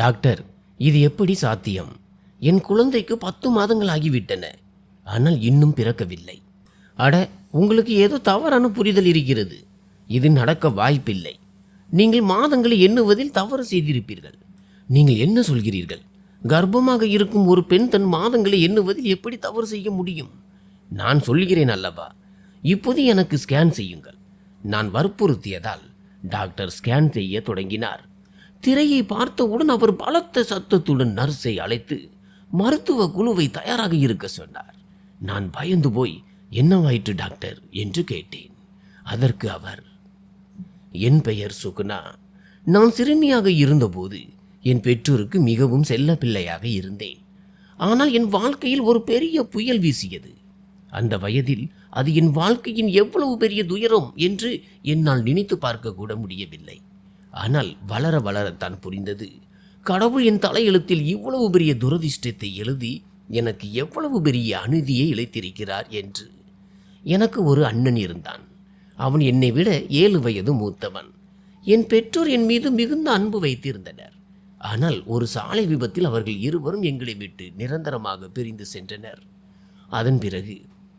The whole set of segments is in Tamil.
டாக்டர், இது எப்படி சாத்தியம்? என் குழந்தைக்கு 10 மாதங்கள் ஆகிவிட்டன, ஆனால் இன்னும் பிறக்கவில்லை. அட, உங்களுக்கு ஏதோ தவறான புரிதல் இருக்கிறது. இது நடக்க வாய்ப்பில்லை. நீங்கள் மாதங்களை எண்ணுவதில் தவறு செய்திருப்பீர்கள். நீங்கள் என்ன சொல்கிறீர்கள்? கர்ப்பமாக இருக்கும் ஒரு பெண் தன் மாதங்களை எண்ணுவதில் எப்படி தவறு செய்ய முடியும்? நான் சொல்கிறேன் அல்லவா, இப்போது எனக்கு ஸ்கேன் செய்யுங்கள். நான் வற்புறுத்தியதால் டாக்டர் ஸ்கேன் செய்ய தொடங்கினார். திரையை பார்த்தவுடன் அவர் பலத்த சத்தத்துடன் நர்ஸை அழைத்து மருத்துவ குழுவை தயாராக இருக்க சொன்னார். நான் பயந்து போய், என்னவாயிற்று டாக்டர் என்று கேட்டேன். அதற்கு அவர், என் பெயர் சுகுணா. நான் சிறுமியாக இருந்தபோது என் பெற்றோருக்கு மிகவும் செல்ல பிள்ளையாக இருந்தேன். ஆனால் என் வாழ்க்கையில் ஒரு பெரிய புயல் வீசியது. அந்த வயதில் அது என் வாழ்க்கையின் எவ்வளவு பெரிய துயரம் என்று என்னால் நினைத்து பார்க்க கூட முடியவில்லை. ஆனால் வளர வளரத்தான் புரிந்தது, கடவுள் என் தலையெழுத்தில் இவ்வளவு பெரிய துரதிர்ஷ்டத்தை எழுதி எனக்கு எவ்வளவு பெரிய அநீதியை இழைத்திருக்கிறார் என்று. எனக்கு ஒரு அண்ணன் இருந்தான். அவன் என்னை விட 7 வயது மூத்தவன். என் பெற்றோர் என் மீது மிகுந்த அன்பு வைத்திருந்தனர். ஆனால் ஒரு சாலை விபத்தில் அவர்கள் இருவரும் எங்களை விட்டு நிரந்தரமாக பிரிந்து சென்றனர். அதன் பிறகு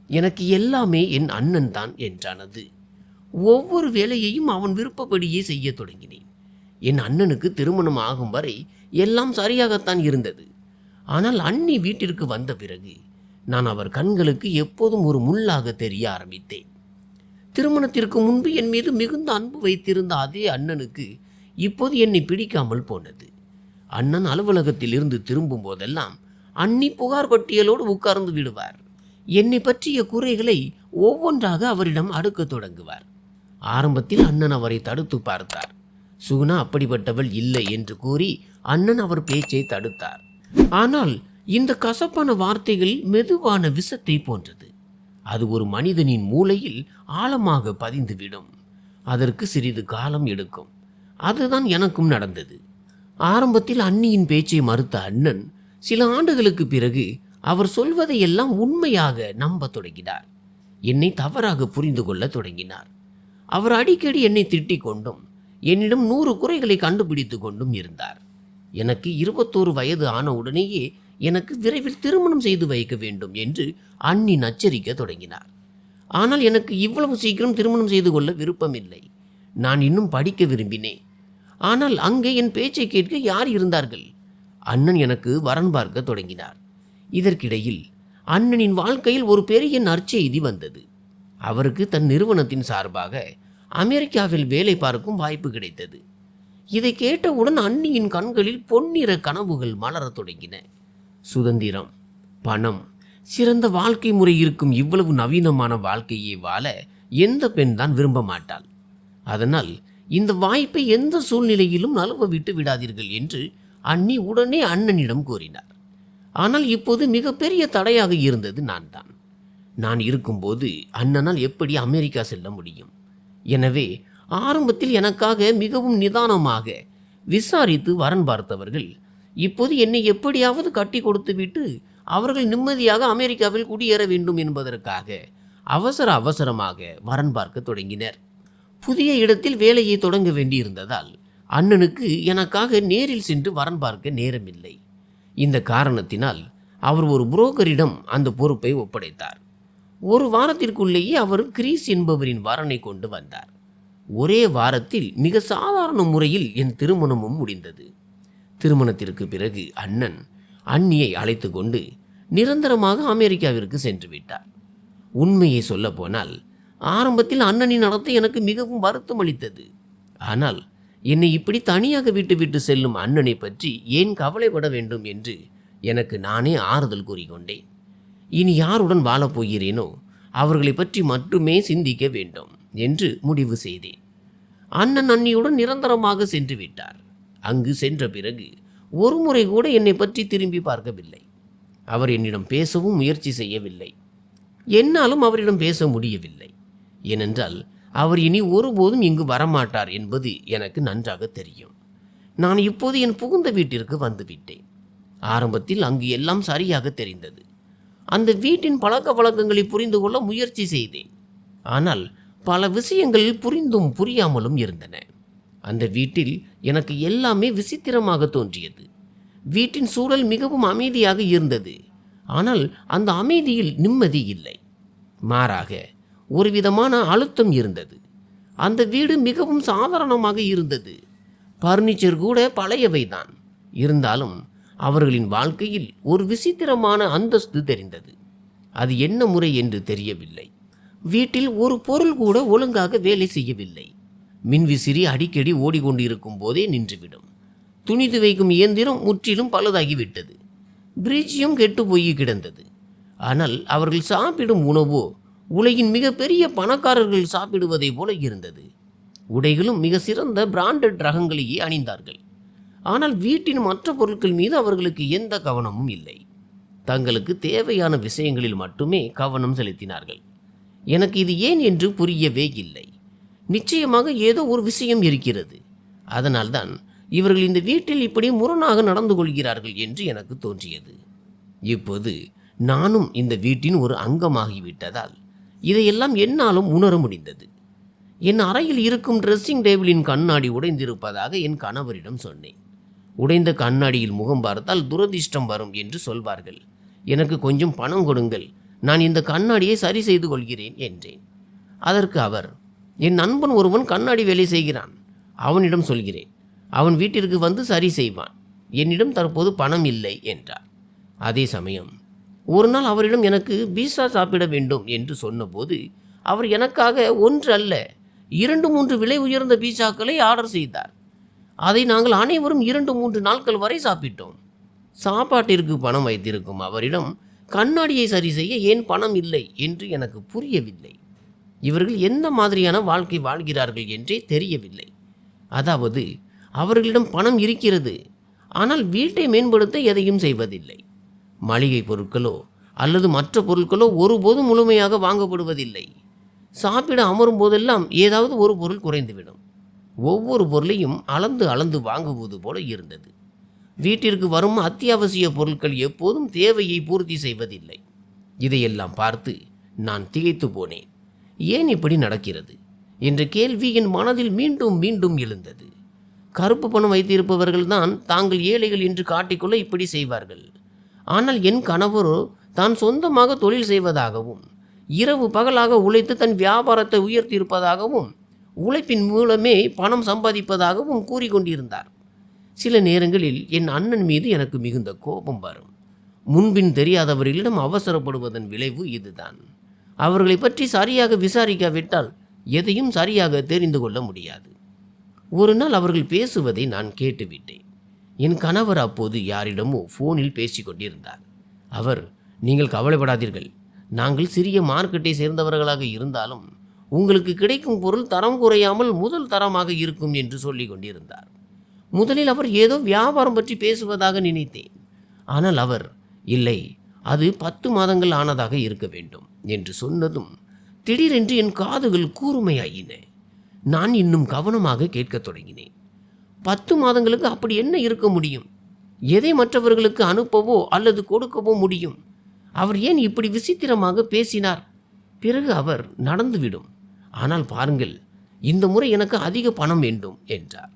எனக்கு எல்லாமே என் அண்ணன் தான் என்றானது. ஒவ்வொரு வேலையையும் அவன் விருப்பப்படியே செய்ய தொடங்கினேன். என் அண்ணனுக்கு திருமணம் ஆகும் வரை எல்லாம் சரியாகத்தான் இருந்தது. ஆனால் அண்ணி வீட்டிற்கு வந்த பிறகு நான் அவர் கண்களுக்கு எப்போதும் ஒரு முள்ளாக தெரிய ஆரம்பித்தேன். திருமணத்திற்கு முன்பு என் மீது மிகுந்த அன்பு வைத்திருந்த அதே அண்ணனுக்கு இப்போது என்னை பிடிக்காமல் போனது. அண்ணன் அலுவலகத்தில் இருந்து திரும்பும் போதெல்லாம் அண்ணி புகார் பட்டியலோடு உட்கார்ந்து விடுவார். என்னை பற்றிய குறைகளை ஒவ்வொன்றாக அவரிடம் அடுக்க தொடங்குவார். ஆரம்பத்தில் அண்ணன் அவரை தடுத்து பார்த்தார். சுகுணா அப்படிப்பட்டவள் இல்லை என்று கூறி அண்ணன் அவர் பேச்சை தடுத்தார். ஆனால் இந்த கசப்பான வார்த்தைகள் மெதுவான விஷத்தை போன்றது. அது ஒரு மனிதனின் மூளையில் ஆழமாக பதிந்துவிடும். அதற்கு சிறிது காலம் எடுக்கும். அதுதான் எனக்கும் நடந்தது. ஆரம்பத்தில் அண்ணியின் பேச்சை மறுத்த அண்ணன் சில ஆண்டுகளுக்கு பிறகு அவர் சொல்வதை எல்லாம் உண்மையாக நம்ப தொடங்கினார். என்னை தவறாக புரிந்து கொள்ள தொடங்கினார். அவர் அடிக்கடி என்னை திட்டிக் கொண்டும் என்னிடம் 100 குறைகளை கண்டுபிடித்து கொண்டும் இருந்தார். எனக்கு 21 வயது ஆன உடனேயே எனக்கு விரைவில் திருமணம் செய்து வைக்க வேண்டும் என்று அண்ணி நச்சரிக்க தொடங்கினார். ஆனால் எனக்கு இவ்வளவு சீக்கிரம் திருமணம் செய்து கொள்ள விருப்பமில்லை. நான் இன்னும் படிக்க விரும்பினேன். ஆனால் அங்கே என் பேச்சை கேட்க யார் இருந்தார்கள்? அண்ணன் எனக்கு வரன் பார்க்க தொடங்கினார். இதற்கிடையில் அண்ணனின் வாழ்க்கையில் ஒரு பெரிய நற்செய்தி வந்தது. அவருக்கு தன் நிறுவனத்தின் சார்பாக அமெரிக்காவில் வேலை பார்க்கும் வாய்ப்பு கிடைத்தது. இதை கேட்டவுடன் அண்ணியின் கண்களில் பொன்னிற கனவுகள் மலரத் தொடங்கின. சுதந்திரம், பணம், சிறந்த வாழ்க்கை முறை இருக்கும் இவ்வளவு நவீனமான வாழ்க்கையை வாழ எந்த பெண் தான் விரும்ப மாட்டாள்? அதனால் இந்த வாய்ப்பை எந்த சூழ்நிலையிலும் நழுவ விட்டு விடாதீர்கள் என்று அண்ணி உடனே அண்ணனிடம் கூறினார். ஆனால் இப்போது மிகப்பெரிய தடையாக இருந்தது நான் தான். நான் இருக்கும்போது அண்ணனால் எப்படி அமெரிக்கா செல்ல முடியும்? எனவே ஆரம்பத்தில் எனக்காக மிகவும் நிதானமாக விசாரித்து வரன் பார்த்தவர்கள் இப்போது என்னை எப்படியாவது கட்டி கொடுத்துவிட்டு அவர்கள் நிம்மதியாக அமெரிக்காவில் குடியேற வேண்டும் என்பதற்காக அவசரமாக வரன் பார்க்க தொடங்கினர். புதிய இடத்தில் வேலையை தொடங்க வேண்டியிருந்ததால் அண்ணனுக்கு எனக்காக நேரில் சென்று வரன் பார்க்க நேரமில்லை. இந்த காரணத்தினால் அவர் ஒரு புரோக்கரிடம் அந்த பொறுப்பை ஒப்படைத்தார். ஒரு வாரத்திற்குள்ளேயே அவர் கிரீஸ் என்பவரின் வரனை கொண்டு வந்தார். ஒரே வாரத்தில் மிக சாதாரண முறையில் என் திருமணமும் முடிந்தது. திருமணத்திற்கு பிறகு அண்ணன் அண்ணியை அழைத்து கொண்டு நிரந்தரமாக அமெரிக்காவிற்கு சென்று விட்டார். உண்மையை சொல்ல போனால் ஆரம்பத்தில் அண்ணனின் நடத்தை எனக்கு மிகவும் வருத்தம் அளித்தது. ஆனால் என்னை இப்படி தனியாக விட்டு செல்லும் அண்ணனை பற்றி ஏன் கவலைப்பட வேண்டும் என்று எனக்கு நானே ஆறுதல் கூறிக்கொண்டேன். இனி யாருடன் வாழப்போகிறேனோ அவர்களை பற்றி மட்டுமே சிந்திக்க வேண்டும் என்று முடிவு செய்தேன். அண்ணன் அண்ணியுடன் நிரந்தரமாக சென்று விட்டார். அங்கு சென்ற பிறகு ஒரு முறை கூட என்னை பற்றி திரும்பி பார்க்கவில்லை. அவர் என்னிடம் பேசவும் முயற்சி செய்யவில்லை. என்னாலும் அவரிடம் பேச முடியவில்லை. ஏனென்றால் அவர் இனி ஒருபோதும் இங்கு வரமாட்டார் என்பது எனக்கு நன்றாக தெரியும். நான் இப்போது என் புகுந்த வீட்டிற்கு வந்துவிட்டேன். ஆரம்பத்தில் அங்கு எல்லாம் சரியாக தெரிந்தது. அந்த வீட்டின் பழக்க வழக்கங்களை புரிந்து கொள்ள முயற்சி செய்தேன். ஆனால் பல விஷயங்கள் புரிந்தும் புரியாமலும் இருந்தன. அந்த வீட்டில் எனக்கு எல்லாமே விசித்திரமாக தோன்றியது. வீட்டின் சூழல் மிகவும் அமைதியாக இருந்தது. ஆனால் அந்த அமைதியில் நிம்மதி இல்லை. மாறாக ஒரு விதமான அழுத்தம் இருந்தது. அந்த வீடு மிகவும் சாதாரணமாக இருந்தது. பர்னிச்சர் கூட பழையவைதான். இருந்தாலும் அவர்களின் வாழ்க்கையில் ஒரு விசித்திரமான அந்தஸ்து தெரிந்தது. அது என்ன முறை என்று தெரியவில்லை. வீட்டில் ஒரு பொருள் கூட ஒழுங்காக வேலை செய்யவில்லை. மின்விசிறி அடிக்கடி ஓடிக்கொண்டிருக்கும் போதே நின்றுவிடும். துணி துவைக்கும் இயந்திரம் முற்றிலும் பழுதாகிவிட்டது. பிரிட்ஜும் கெட்டு போய் கிடந்தது. ஆனால் அவர்கள் சாப்பிடும் உணவோ உலகின் மிகப்பெரிய பணக்காரர்கள் சாப்பிடுவதை போல இருந்தது. உடைகளும் மிக சிறந்த பிராண்டட் ரகங்களையே அணிந்தார்கள். ஆனால் வீட்டின் மற்ற பொருட்கள் மீது அவர்களுக்கு எந்த கவனமும் இல்லை. தங்களுக்கு தேவையான விஷயங்களில் மட்டுமே கவனம் செலுத்தினார்கள். எனக்கு இது ஏன் என்று புரியவே இல்லை. நிச்சயமாக ஏதோ ஒரு விஷயம் இருக்கிறது. அதனால்தான் இவர்கள் இந்த வீட்டில் இப்படி முரணாக நடந்து கொள்கிறார்கள் என்று எனக்கு தோன்றியது. இப்போது நானும் இந்த வீட்டின் ஒரு அங்கமாகிவிட்டதால் இதையெல்லாம் என்னாலும் உணர முடிந்தது. என் அறையில் இருக்கும் ட்ரெஸ்ஸிங் டேபிளின் கண்ணாடி உடைந்திருப்பதாக என் கணவரிடம் சொன்னேன். உடைந்த கண்ணாடியில் முகம் பார்த்தால் துரதிர்ஷ்டம் வரும் என்று சொல்வார்கள். எனக்கு கொஞ்சம் பணம் கொடுங்கள், நான் இந்த கண்ணாடியை சரி செய்து கொள்கிறேன் என்றேன். அதற்கு அவர், என் நண்பன் ஒருவன் கண்ணாடி வேலை செய்கிறான், அவனிடம் சொல்கிறேன், அவன் வீட்டிற்கு வந்து சரி செய்வான், என்னிடம் தற்போது பணம் இல்லை என்றார். அதே சமயம் ஒரு நாள் அவரிடம் எனக்கு பீஸா சாப்பிட வேண்டும் என்று சொன்னபோது அவர் எனக்காக 1 அல்ல 2-3 விலை உயர்ந்த பீஸாக்களை ஆர்டர் செய்தார். அதை நாங்கள் அனைவரும் 2-3 நாட்கள் வரை சாப்பிட்டோம். சாப்பாட்டிற்கு பணம் வைத்திருக்கும் அவரிடம் கண்ணாடியை சரி செய்ய ஏன் பணம் இல்லை என்று எனக்கு புரியவில்லை. இவர்கள் எந்த மாதிரியான வாழ்க்கை வாழ்கிறார்கள் என்றே தெரியவில்லை. அதாவது அவர்களிடம் பணம் இருக்கிறது, ஆனால் வீட்டை மேம்படுத்த எதையும் செய்வதில்லை. மளிகை பொருட்களோ அல்லது மற்ற பொருட்களோ ஒருபோதும் முழுமையாக வாங்கப்படுவதில்லை. சாப்பிட அமரும் போதெல்லாம் ஏதாவது ஒரு பொருள் குறைந்துவிடும். ஒவ்வொரு பொருளையும் அளந்து அளந்து வாங்குவது போல இருந்தது. வீட்டிற்கு வரும் அத்தியாவசிய பொருட்கள் எப்போதும் தேவையை பூர்த்தி செய்வதில்லை. இதையெல்லாம் பார்த்து நான் திகைத்து போனேன். ஏன் இப்படி நடக்கிறது என்ற கேள்வி என் மனதில் மீண்டும் மீண்டும் எழுந்தது. கருப்பு பணம் வைத்திருப்பவர்கள்தான் தாங்கள் ஏழைகள் என்று காட்டிக்கொள்ள இப்படி செய்வார்கள். ஆனால் என் கணவரோ தான் சொந்தமாக தொழில் செய்வதாகவும் இரவு பகலாக உழைத்து தன் வியாபாரத்தை உயர்த்தியிருப்பதாகவும் உழைப்பின் மூலமே பணம் சம்பாதிப்பதாகவும் கூறிக்கொண்டிருந்தார். சில நேரங்களில் என் அண்ணன் மீது எனக்கு மிகுந்த கோபம் வரும். முன்பின் தெரியாதவர்களிடம் அவசரப்படுவதன் விளைவு இதுதான். அவர்களை பற்றி சரியாக விசாரிக்காவிட்டால் எதையும் சரியாக தெரிந்து கொள்ள முடியாது. ஒரு நாள் அவர்கள் பேசுவதை நான் கேட்டுவிட்டேன். என் கணவர் அப்போது யாரிடமோ ஃபோனில் பேசிக்கொண்டிருந்தார். அவர், நீங்கள் கவலைப்படாதீர்கள், நாங்கள் சிறிய மார்க்கெட்டை சேர்ந்தவர்களாக இருந்தாலும் உங்களுக்கு கிடைக்கும் பொருள் தரம் குறையாமல் முதல் தரமாக இருக்கும் என்று சொல்லி கொண்டிருந்தார். முதலில் அவர் ஏதோ வியாபாரம் பற்றி பேசுவதாக நினைத்தேன். ஆனால் அவர், இல்லை, அது 10 மாதங்கள் ஆனதாக இருக்க வேண்டும் என்று சொன்னதும் திடீரென்று என் காதுகள் கூர்மையாயின. நான் இன்னும் கவனமாக கேட்கத் தொடங்கினேன். 10 மாதங்களுக்கு அப்படி என்ன இருக்க முடியும்? எதை மற்றவர்களுக்கு அனுப்பவோ அல்லது கொடுக்கவோ முடியும்? அவர் ஏன் இப்படி விசித்திரமாக பேசினார்? பிறகு அவர், நடந்துவிடும், ஆனால் பாருங்கள், இந்த முறை எனக்கு அதிக பணம் வேண்டும் என்றார்.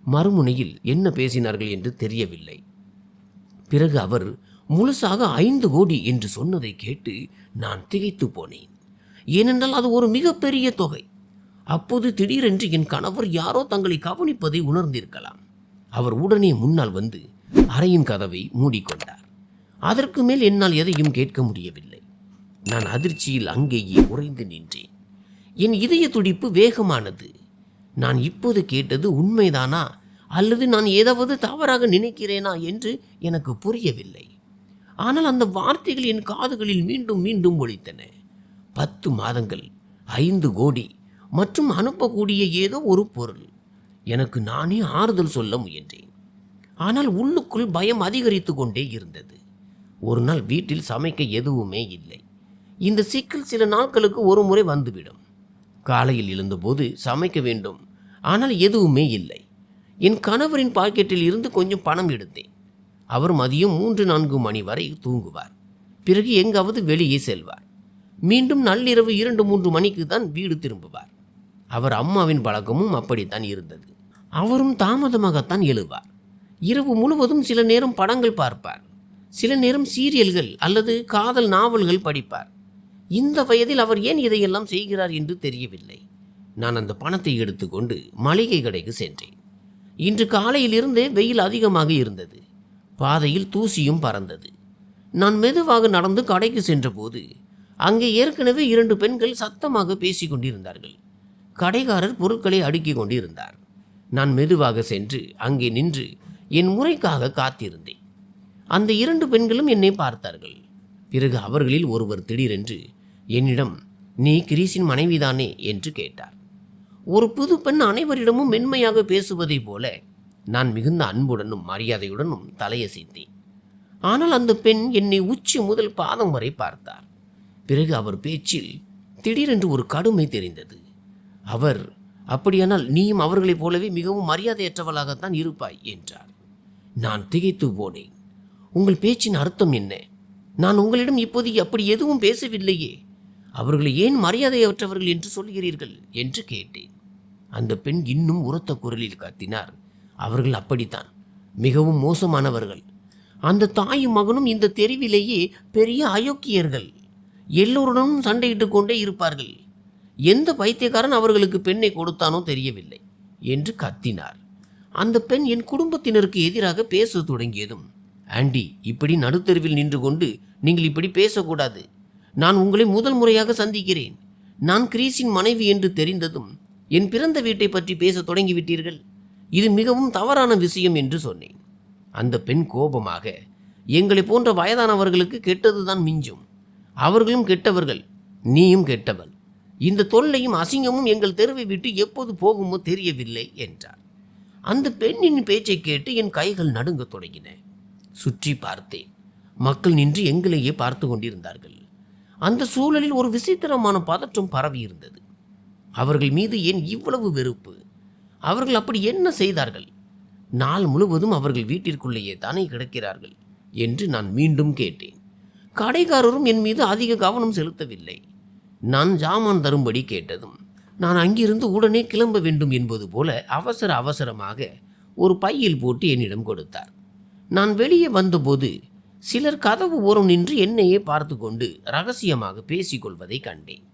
மறுமுனையில் என்ன பேசினார்கள் என்று தெரியவில்லை. பிறகு அவர் முழுசாக 5 கோடி என்று சொன்னதை கேட்டு நான் திகைத்து போனேன். ஏனென்றால் அது ஒரு மிகப்பெரிய தொகை. அப்போது திடீரென்று என் கணவர் யாரோ தங்களை கவனிப்பதை உணர்ந்திருக்கலாம். அவர் உடனே முன்னால் வந்து அறையின் கதவை மூடிக்கொண்டார். அதற்கு மேல் என்னால் எதையும் கேட்க முடியவில்லை. நான் அதிர்ச்சியில் அங்கேயே உறைந்து நின்றேன். என் இதய துடிப்பு வேகமானது. நான் இப்போது கேட்டது உண்மைதானா அல்லது நான் ஏதாவது தவறாக நினைக்கிறேனா என்று எனக்கு புரியவில்லை. ஆனால் அந்த வார்த்தைகள் என் காதுகளில் மீண்டும் மீண்டும் ஒலித்தன. 10 மாதங்கள், 5 கோடி மற்றும் அனுப்பக்கூடிய ஏதோ ஒரு பொருள். எனக்கு நானே ஆறுதல் சொல்ல முயன்றேன். ஆனால் உள்ளுக்குள் பயம் அதிகரித்து கொண்டே இருந்தது. ஒரு நாள் வீட்டில் சமைக்க எதுவுமே இல்லை. இந்த சிக்கல் சில நாட்களுக்கு ஒரு முறை வந்துவிடும். காலையில் எழுந்தபோது சமைக்க வேண்டும், ஆனால் எதுவுமே இல்லை. என் கணவரின் பாக்கெட்டில் இருந்து கொஞ்சம் பணம் எடுத்தேன். அவர் மதியம் 3-4 மணி வரை தூங்குவார். பிறகு எங்காவது வெளியே செல்வார். மீண்டும் நள்ளிரவு 2-3 மணிக்கு தான் வீடு திரும்புவார். அவர் அம்மாவின் பழக்கமும் அப்படித்தான் இருந்தது. அவரும் தாமதமாகத்தான் எழுவார். இரவு முழுவதும் சில நேரம் படங்கள் பார்ப்பார், சில நேரம் சீரியல்கள் அல்லது காதல் நாவல்கள் படிப்பார். இந்த வயதில் அவர் ஏன் இதையெல்லாம் செய்கிறார் என்று தெரியவில்லை. நான் அந்த பணத்தை எடுத்துக்கொண்டு மளிகை கடைக்கு சென்றேன். இன்று காலையிலிருந்தே வெயில் அதிகமாக இருந்தது. பாதையில் தூசியும் பறந்தது. நான் மெதுவாக நடந்து கடைக்கு சென்றபோது அங்கே ஏற்கனவே 2 பெண்கள் சத்தமாக பேசிக் கொண்டிருந்தார்கள். கடைக்காரர் பொருட்களை அடுக்கிக் கொண்டிருந்தார். நான் மெதுவாக சென்று அங்கே நின்று என் முறைக்காக காத்திருந்தேன். அந்த 2 பெண்களும் என்னை பார்த்தார்கள். பிறகு அவர்களில் ஒருவர் திடீரென்று என்னிடம், "நீ கிரீஸின் மனைவிதானே?" என்று கேட்டார். ஒரு புது பெண் அனைவரிடமும் மென்மையாக பேசுவதைப் போல நான் மிகுந்த அன்புடனும் மரியாதையுடனும் தலையசைத்தேன். ஆனால் அந்த பெண் என்னை உச்சி முதல் பாதம் வரை பார்த்தார். பிறகு அவர் பேச்சில் திடீரென்று ஒரு கடுமை தெரிந்தது. அவர், "அப்படியானால் நீயும் அவர்களைப் போலவே மிகவும் மரியாதையற்றவளாகத்தான் இருப்பாய்" என்றார். நான் திகைத்து போனேன். "உங்கள் பேச்சின் அர்த்தம் என்ன? நான் உங்களிடம் இப்போது அப்படி எதுவும் பேசவில்லையே. அவர்களை ஏன் மரியாதையற்றவர்கள் என்று சொல்கிறீர்கள்?" என்று கேட்டேன். அந்த பெண் இன்னும் உரத்த குரலில் கத்தினார், "அவர்கள் அப்படித்தான், மிகவும் மோசமானவர்கள். அந்த தாயும் மகனும் இந்த தெருவிலேயே பெரிய அயோக்கியர்கள். எல்லோருடனும் சண்டையிட்டு கொண்டே இருப்பார்கள். எந்த பைத்தியக்காரன் அவர்களுக்கு பெண்ணை கொடுத்தானோ தெரியவில்லை" என்று கத்தினார். அந்த பெண் என் குடும்பத்தினருக்கு எதிராக பேச தொடங்கியதும், "ஆண்டி, இப்படி நடுத்தெருவில் நின்று கொண்டு நீங்கள் இப்படி பேசக்கூடாது. நான் உங்களை முதல் முறையாக சந்திக்கிறேன். நான் கிரீஸின் மனைவி என்று தெரிந்ததும் என் பிறந்த வீட்டை பற்றி பேச தொடங்கிவிட்டீர்கள். இது மிகவும் தவறான விஷயம்" என்று சொன்னேன். அந்த பெண் கோபமாக, "எங்களை போன்ற வயதானவர்களுக்கு கெட்டதுதான் மிஞ்சும். அவர்களும் கெட்டவர்கள், நீயும் கெட்டவள். இந்த தொல்லையும் அசிங்கமும் எங்கள் தெருவை விட்டு எப்போது போகுமோ தெரியவில்லை" என்றார். அந்த பெண்ணின் பேச்சை கேட்டு என் கைகள் நடுங்கத் தொடங்கின. சுற்றி பார்த்தேன். மக்கள் நின்று எங்களையே பார்த்து கொண்டிருந்தார்கள். அந்த சூழலில் ஒரு விசித்திரமான பதற்றம் பரவி இருந்தது. அவர்கள் மீது ஏன் இவ்வளவு வெறுப்பு? அவர்கள் அப்படி என்ன செய்தார்கள்? நாள் முழுவதும் அவர்கள் வீட்டிற்குள்ளேயே தானே கிடக்கிறார்கள் என்று நான் மீண்டும் கேட்டேன். கடைக்காரரும் என் மீது அதிக கவனம் செலுத்தவில்லை. நான் ஜாமான் தரும்படி கேட்டதும் நான் அங்கிருந்து உடனே கிளம்ப வேண்டும் என்பது போல அவசரமாக ஒரு பையில் போட்டு என்னிடம் கொடுத்தார். நான் வெளியே வந்தபோது சிலர் கதவு ஓரம் நின்று என்னையே பார்த்து கொண்டு ரகசியமாக பேசிக்கொள்வதை கண்டேன்.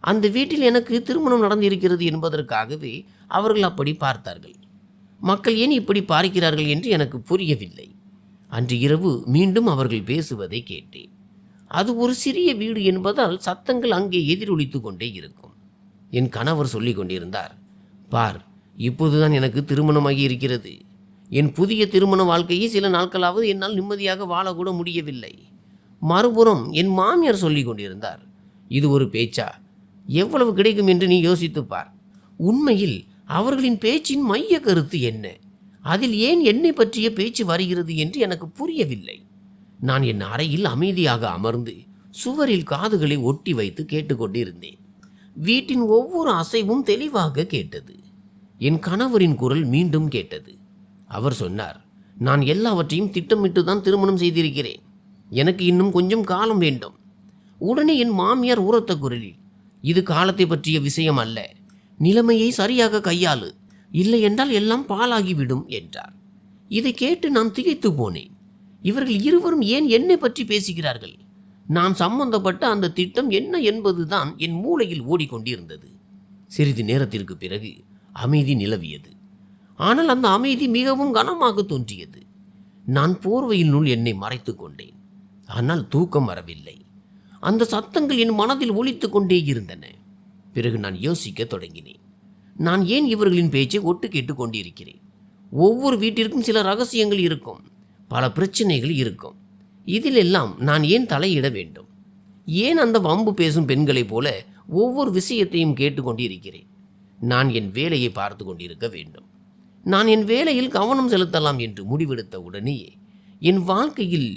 அந்த வீட்டில் எனக்கு திருமணம் நடந்திருக்கிறது என்பதற்காகவே அவர்கள் அப்படி பார்த்தார்கள். மக்கள் ஏன் இப்படி பார்க்கிறார்கள் என்று எனக்கு புரியவில்லை. அன்று இரவு மீண்டும் அவர்கள் பேசுவதை கேட்டேன். அது ஒரு சிறிய வீடு என்பதால் சத்தங்கள் அங்கே எதிரொலித்து கொண்டே இருக்கும். என் கணவர் சொல்லிக் கொண்டிருந்தார், "பார், இப்போதுதான் எனக்கு திருமணமாகி இருக்கிறது. என் புதிய திருமண வாழ்க்கையை சில நாட்களாவது என்னால் நிம்மதியாக வாழக்கூட முடியவில்லை." மறுபுறம் என் மாமியார் சொல்லிக் கொண்டிருந்தார், "இது ஒரு பேச்சா? எவ்வளவு கிடைக்கும் என்று நீ யோசித்துப்பார். உண்மையில் அவர்களின் பேச்சின் மைய கருத்து என்ன? அதில் ஏன் என்னை பற்றிய பேச்சு வருகிறது என்று எனக்கு புரியவில்லை." நான் என் அறையில் அமைதியாக அமர்ந்து சுவரில் காதுகளை ஒட்டி வைத்து கேட்டுக்கொண்டிருந்தேன். வீட்டின் ஒவ்வொரு அசைவும் தெளிவாக கேட்டது. என் கணவரின் குரல் மீண்டும் கேட்டது. அவர் சொன்னார், "நான் எல்லாவற்றையும் திட்டமிட்டு தான் திருமணம் செய்திருக்கிறேன். எனக்கு இன்னும் கொஞ்சம் காலம் வேண்டும்." உடனே என் மாமியார் உரத்த குரலில், "இது காலத்தை பற்றிய விஷயம் அல்ல. நிலைமையை சரியாக கையாளு, இல்லை என்றால் எல்லாம் பாழாகிவிடும்" என்றார். இதை கேட்டு நான் திகைத்து போனேன். இவர்கள் இருவரும் ஏன் என்னை பற்றி பேசுகிறார்கள்? நான் சம்பந்தப்பட்ட அந்த திட்டம் என்ன என்பதுதான் என் மூளையில் ஓடிக்கொண்டிருந்தது. சிறிது நேரத்திற்கு பிறகு அமைதி நிலவியது. ஆனால் அந்த அமைதி மிகவும் கனமாக தோன்றியது. நான் போர்வையினுள் என்னை மறைத்து கொண்டேன். ஆனால் தூக்கம் வரவில்லை. அந்த சத்தங்கள் என் மனதில் ஒலித்து கொண்டே இருந்தன. பிறகு நான் யோசிக்க தொடங்கினேன். நான் ஏன் இவர்களின் பேச்சை ஒட்டு கேட்டு கொண்டிருக்கிறேன்? ஒவ்வொரு வீட்டிற்கும் சில ரகசியங்கள் இருக்கும், பல பிரச்சனைகள் இருக்கும். இதிலெல்லாம் நான் ஏன் தலையிட வேண்டும்? ஏன் அந்த வம்பு பேசும் பெண்களைப் போல ஒவ்வொரு விஷயத்தையும் கேட்டுக்கொண்டிருக்கிறேன்? நான் என் வேலையை பார்த்து கொண்டிருக்க வேண்டும். நான் என் வேலையில் கவனம் செலுத்தலாம் என்று முடிவெடுத்த உடனேயே என் வாழ்க்கையில்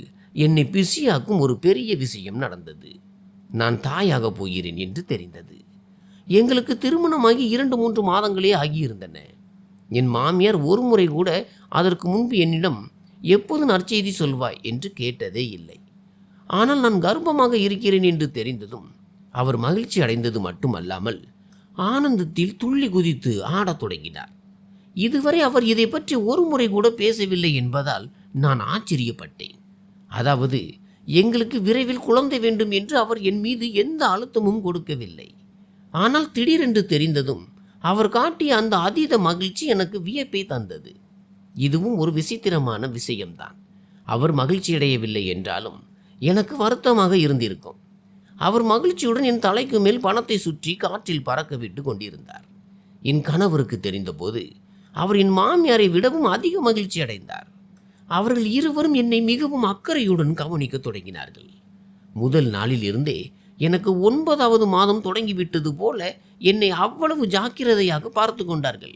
என்னை பிஸியாக்கும் ஒரு பெரிய விஷயம் நடந்தது. நான் தாயாக போகிறேன் என்று தெரிந்தது. எங்களுக்கு திருமணமாகி 2-3 மாதங்களே ஆகியிருந்தன. என் மாமியார் ஒரு முறை கூட அதற்கு முன்பு என்னிடம் எப்போது நற்செய்தி சொல்வாய் என்று கேட்டதே இல்லை. ஆனால் நான் கர்ப்பமாக இருக்கிறேன் என்று தெரிந்ததும் அவர் மகிழ்ச்சி அடைந்தது மட்டுமல்லாமல் ஆனந்தத்தில் துள்ளி குதித்து ஆடத் தொடங்கினார். இதுவரை அவர் இதை பற்றி ஒரு முறை கூட பேசவில்லை என்பதால் நான் ஆச்சரியப்பட்டேன். அதாவது எங்களுக்கு விரைவில் குழந்தை வேண்டும் என்று அவர் என் மீது எந்த அழுத்தமும் கொடுக்கவில்லை. ஆனால் திடீரென்று தெரிந்ததும் அவர் காட்டிய அந்த அதீத மகிழ்ச்சி எனக்கு வியப்பை தந்தது. இதுவும் ஒரு விசித்திரமான விஷயம்தான். அவர் மகிழ்ச்சியடையவில்லை என்றாலும் எனக்கு வருத்தமாக இருந்திருக்கும். அவர் மகிழ்ச்சியுடன் என் தலைக்கு மேல் பணத்தை சுற்றி காற்றில் பறக்க விட்டு கொண்டிருந்தார். என் கணவருக்கு தெரிந்தபோது அவர் என் மாமியாரை விடவும் அதிக மகிழ்ச்சி அடைந்தார். அவர்கள் இருவரும் என்னை மிகவும் அக்கறையுடன் கவனிக்க தொடங்கினார்கள். முதல் நாளில் இருந்தே எனக்கு 9வது மாதம் தொடங்கிவிட்டது போல என்னை அவ்வளவு ஜாக்கிரதையாக பார்த்து கொண்டார்கள்.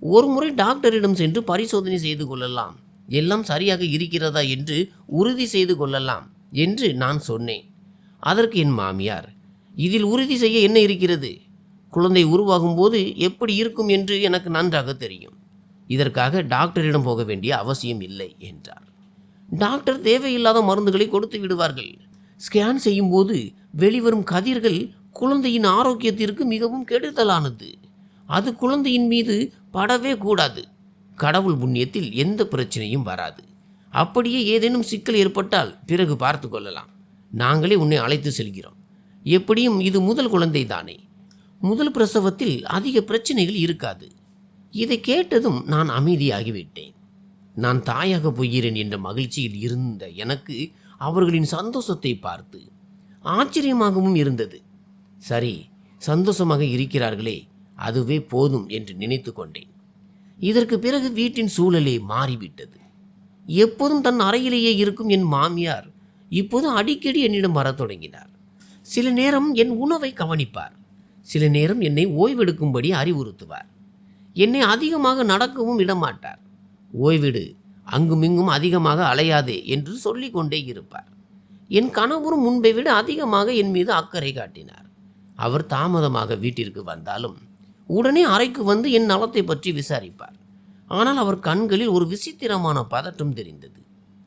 ஒரு முறை டாக்டரிடம் சென்று பரிசோதனை செய்து கொள்ளலாம், எல்லாம் சரியாக இருக்கிறதா என்று உறுதி செய்து கொள்ளலாம் என்று நான் சொன்னேன். அதற்கு என் மாமியார், இதில் உறுதி செய்ய என்ன இருக்கிறது? குழந்தை உருவாகும் போது எப்படி இருக்கும் என்று எனக்கு நன்றாக தெரியும். இதற்காக டாக்டரிடம் போக வேண்டிய அவசியம் இல்லை என்றார். டாக்டர் தேவையில்லாத மருந்துகளை கொடுத்து விடுவார்கள். ஸ்கேன் செய்யும் போது வெளிவரும் கதிர்கள் குழந்தையின் ஆரோக்கியத்திற்கு மிகவும் கெடுதலானது. அது குழந்தையின் மீது படவே கூடாது. கடவுள் புண்ணியத்தில் எந்த பிரச்சனையும் வராது. அப்படியே ஏதேனும் சிக்கல் ஏற்பட்டால் பிறகு பார்த்து கொள்ளலாம். நாங்களே உன்னை அழைத்து செல்கிறோம். எப்படியும் இது முதல் குழந்தை தானே, முதல் பிரசவத்தில் அதிக பிரச்சனைகள் இருக்காது. இதை கேட்டதும் நான் அமைதியாகிவிட்டேன். நான் தாயாக போகிறேன் என்ற மகிழ்ச்சியில் இருந்த எனக்கு அவர்களின் சந்தோஷத்தை பார்த்து ஆச்சரியமாகவும் இருந்தது. சரி, சந்தோஷமாக இருக்கிறார்களே, அதுவே போதும் என்று நினைத்து கொண்டேன். இதற்கு பிறகு வீட்டின் சூழலே மாறிவிட்டது. எப்போதும் தன் அறையிலேயே இருக்கும் என் மாமியார் இப்போது அடிக்கடி என்னிடம் வரத் தொடங்கினார். சில நேரம் என் உணவை கவனிப்பார், சில நேரம் என்னை ஓய்வெடுக்கும்படி அறிவுறுத்துவார். என்னை அதிகமாக நடக்கவும் விடமாட்டார். ஓய்விடு, அங்குமிங்கும் அதிகமாக அலையாதே என்று சொல்லிக் கொண்டே இருப்பார். என் கணவரும் முன்பை விட அதிகமாக என் மீது அக்கறை காட்டினார். அவர் தாமதமாக வீட்டிற்கு வந்தாலும் உடனே அறைக்கு வந்து என் நலத்தை பற்றி விசாரிப்பார். ஆனால் அவர் கண்களில் ஒரு விசித்திரமான பதட்டம் தெரிந்தது.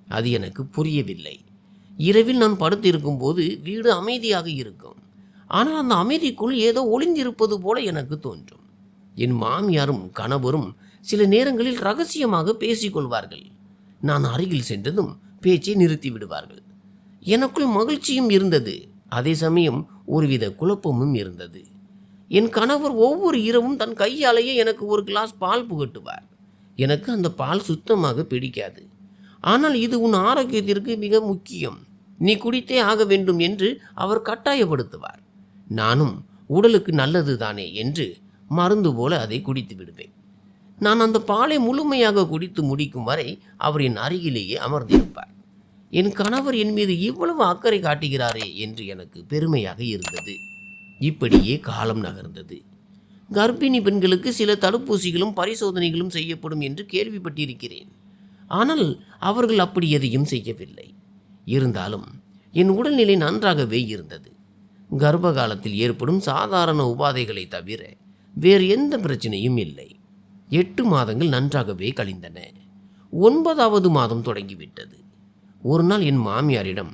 அது எனக்கு புரியவில்லை. இரவில் நான் படுத்திருக்கும் போது வீடு அமைதியாக இருக்கும். ஆனால் அந்த அமைதிக்குள் ஏதோ ஒளிந்திருப்பது போல எனக்கு தோன்றும். என் மாமியாரும் கணவரும் சில நேரங்களில் ரகசியமாக பேசிக்கொள்வார்கள். நான் அருகில் சென்றதும் பேச்சை நிறுத்தி விடுவார்கள். எனக்குள் மகிழ்ச்சியும் இருந்தது, அதே சமயம் ஒருவித குழப்பமும் இருந்தது. என் கணவர் ஒவ்வொரு இரவும் தன் கையாலேயே எனக்கு ஒரு கிளாஸ் பால் புகட்டுவார். எனக்கு அந்த பால் சுத்தமாக பிடிக்காது. ஆனால் இது உன் ஆரோக்கியத்திற்கு மிக முக்கியம், நீ குடித்தே ஆக வேண்டும் என்று அவர் கட்டாயப்படுத்துவார். நானும் உடலுக்கு நல்லது தானே என்று மருந்து போல அதை குடித்து விடுவேன். நான் அந்த பாலை முழுமையாக குடித்து முடிக்கும் வரை அவர் என் அருகிலேயே அமர்ந்திருப்பார். என் கணவர் என் மீது இவ்வளவு அக்கறை காட்டுகிறாரே என்று எனக்கு பெருமையாக இருந்தது. இப்படியே காலம் நகர்ந்தது. கர்ப்பிணி பெண்களுக்கு சில தடுப்பூசிகளும் பரிசோதனைகளும் செய்யப்படும் என்று கேள்விப்பட்டிருக்கிறேன். ஆனால் அவர்கள் அப்படி எதையும் செய்யவில்லை. இருந்தாலும் என் உடல்நிலை நன்றாகவே இருந்தது. கர்ப்ப காலத்தில் ஏற்படும் சாதாரண உபாதைகளை தவிர வேறு எந்த பிரச்சனையும் இல்லை. 8 மாதங்கள் நன்றாகவே கழிந்தன. 9வது மாதம் தொடங்கிவிட்டது. ஒரு நாள் என் மாமியாரிடம்,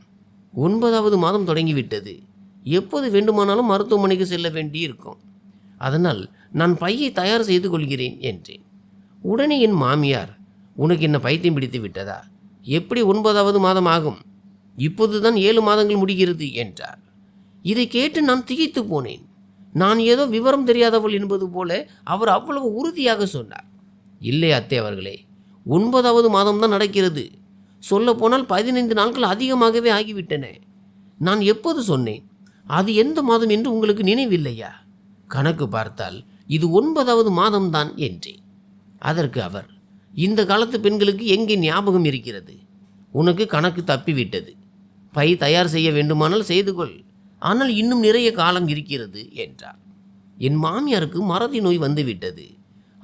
9வது மாதம் தொடங்கிவிட்டது, எப்போது வேண்டுமானாலும் மருத்துவமனைக்கு செல்ல வேண்டியிருக்கும், அதனால் நான் பையை தயார் செய்து கொள்கிறேன் என்றேன். உடனே என் மாமியார், உனக்கு என்ன பைத்தியம் பிடித்து விட்டதா? எப்படி 9வது மாதம் ஆகும்? இப்போதுதான் 7 மாதங்கள் முடிகிறது என்றார். இதை கேட்டு நான் திகைத்து போனேன். நான் ஏதோ விவரம் தெரியாதவள் என்பது போல அவர் அவ்வளவு உறுதியாக சொன்னார். இல்லை அத்தை அவர்களே, 9வது மாதம்தான் நடக்கிறது. சொல்லப்போனால் 15 நாட்கள் அதிகமாகவே ஆகிவிட்டன. நான் எப்போது சொன்னேன்? அது எந்த மாதம் என்று உங்களுக்கு நினைவில்லையா? கணக்கு பார்த்தால் இது 9வது மாதம்தான் என்றேன். அதற்கு அவர், இந்த காலத்து பெண்களுக்கு எங்கே ஞாபகம் இருக்கிறது? உனக்கு கணக்கு தப்பிவிட்டது. பை தயார் செய்ய வேண்டுமானால் செய்து கொள், ஆனால் இன்னும் நிறைய காலம் இருக்கிறது என்றார். என் மாமியாருக்கு மறதி நோய் வந்துவிட்டது.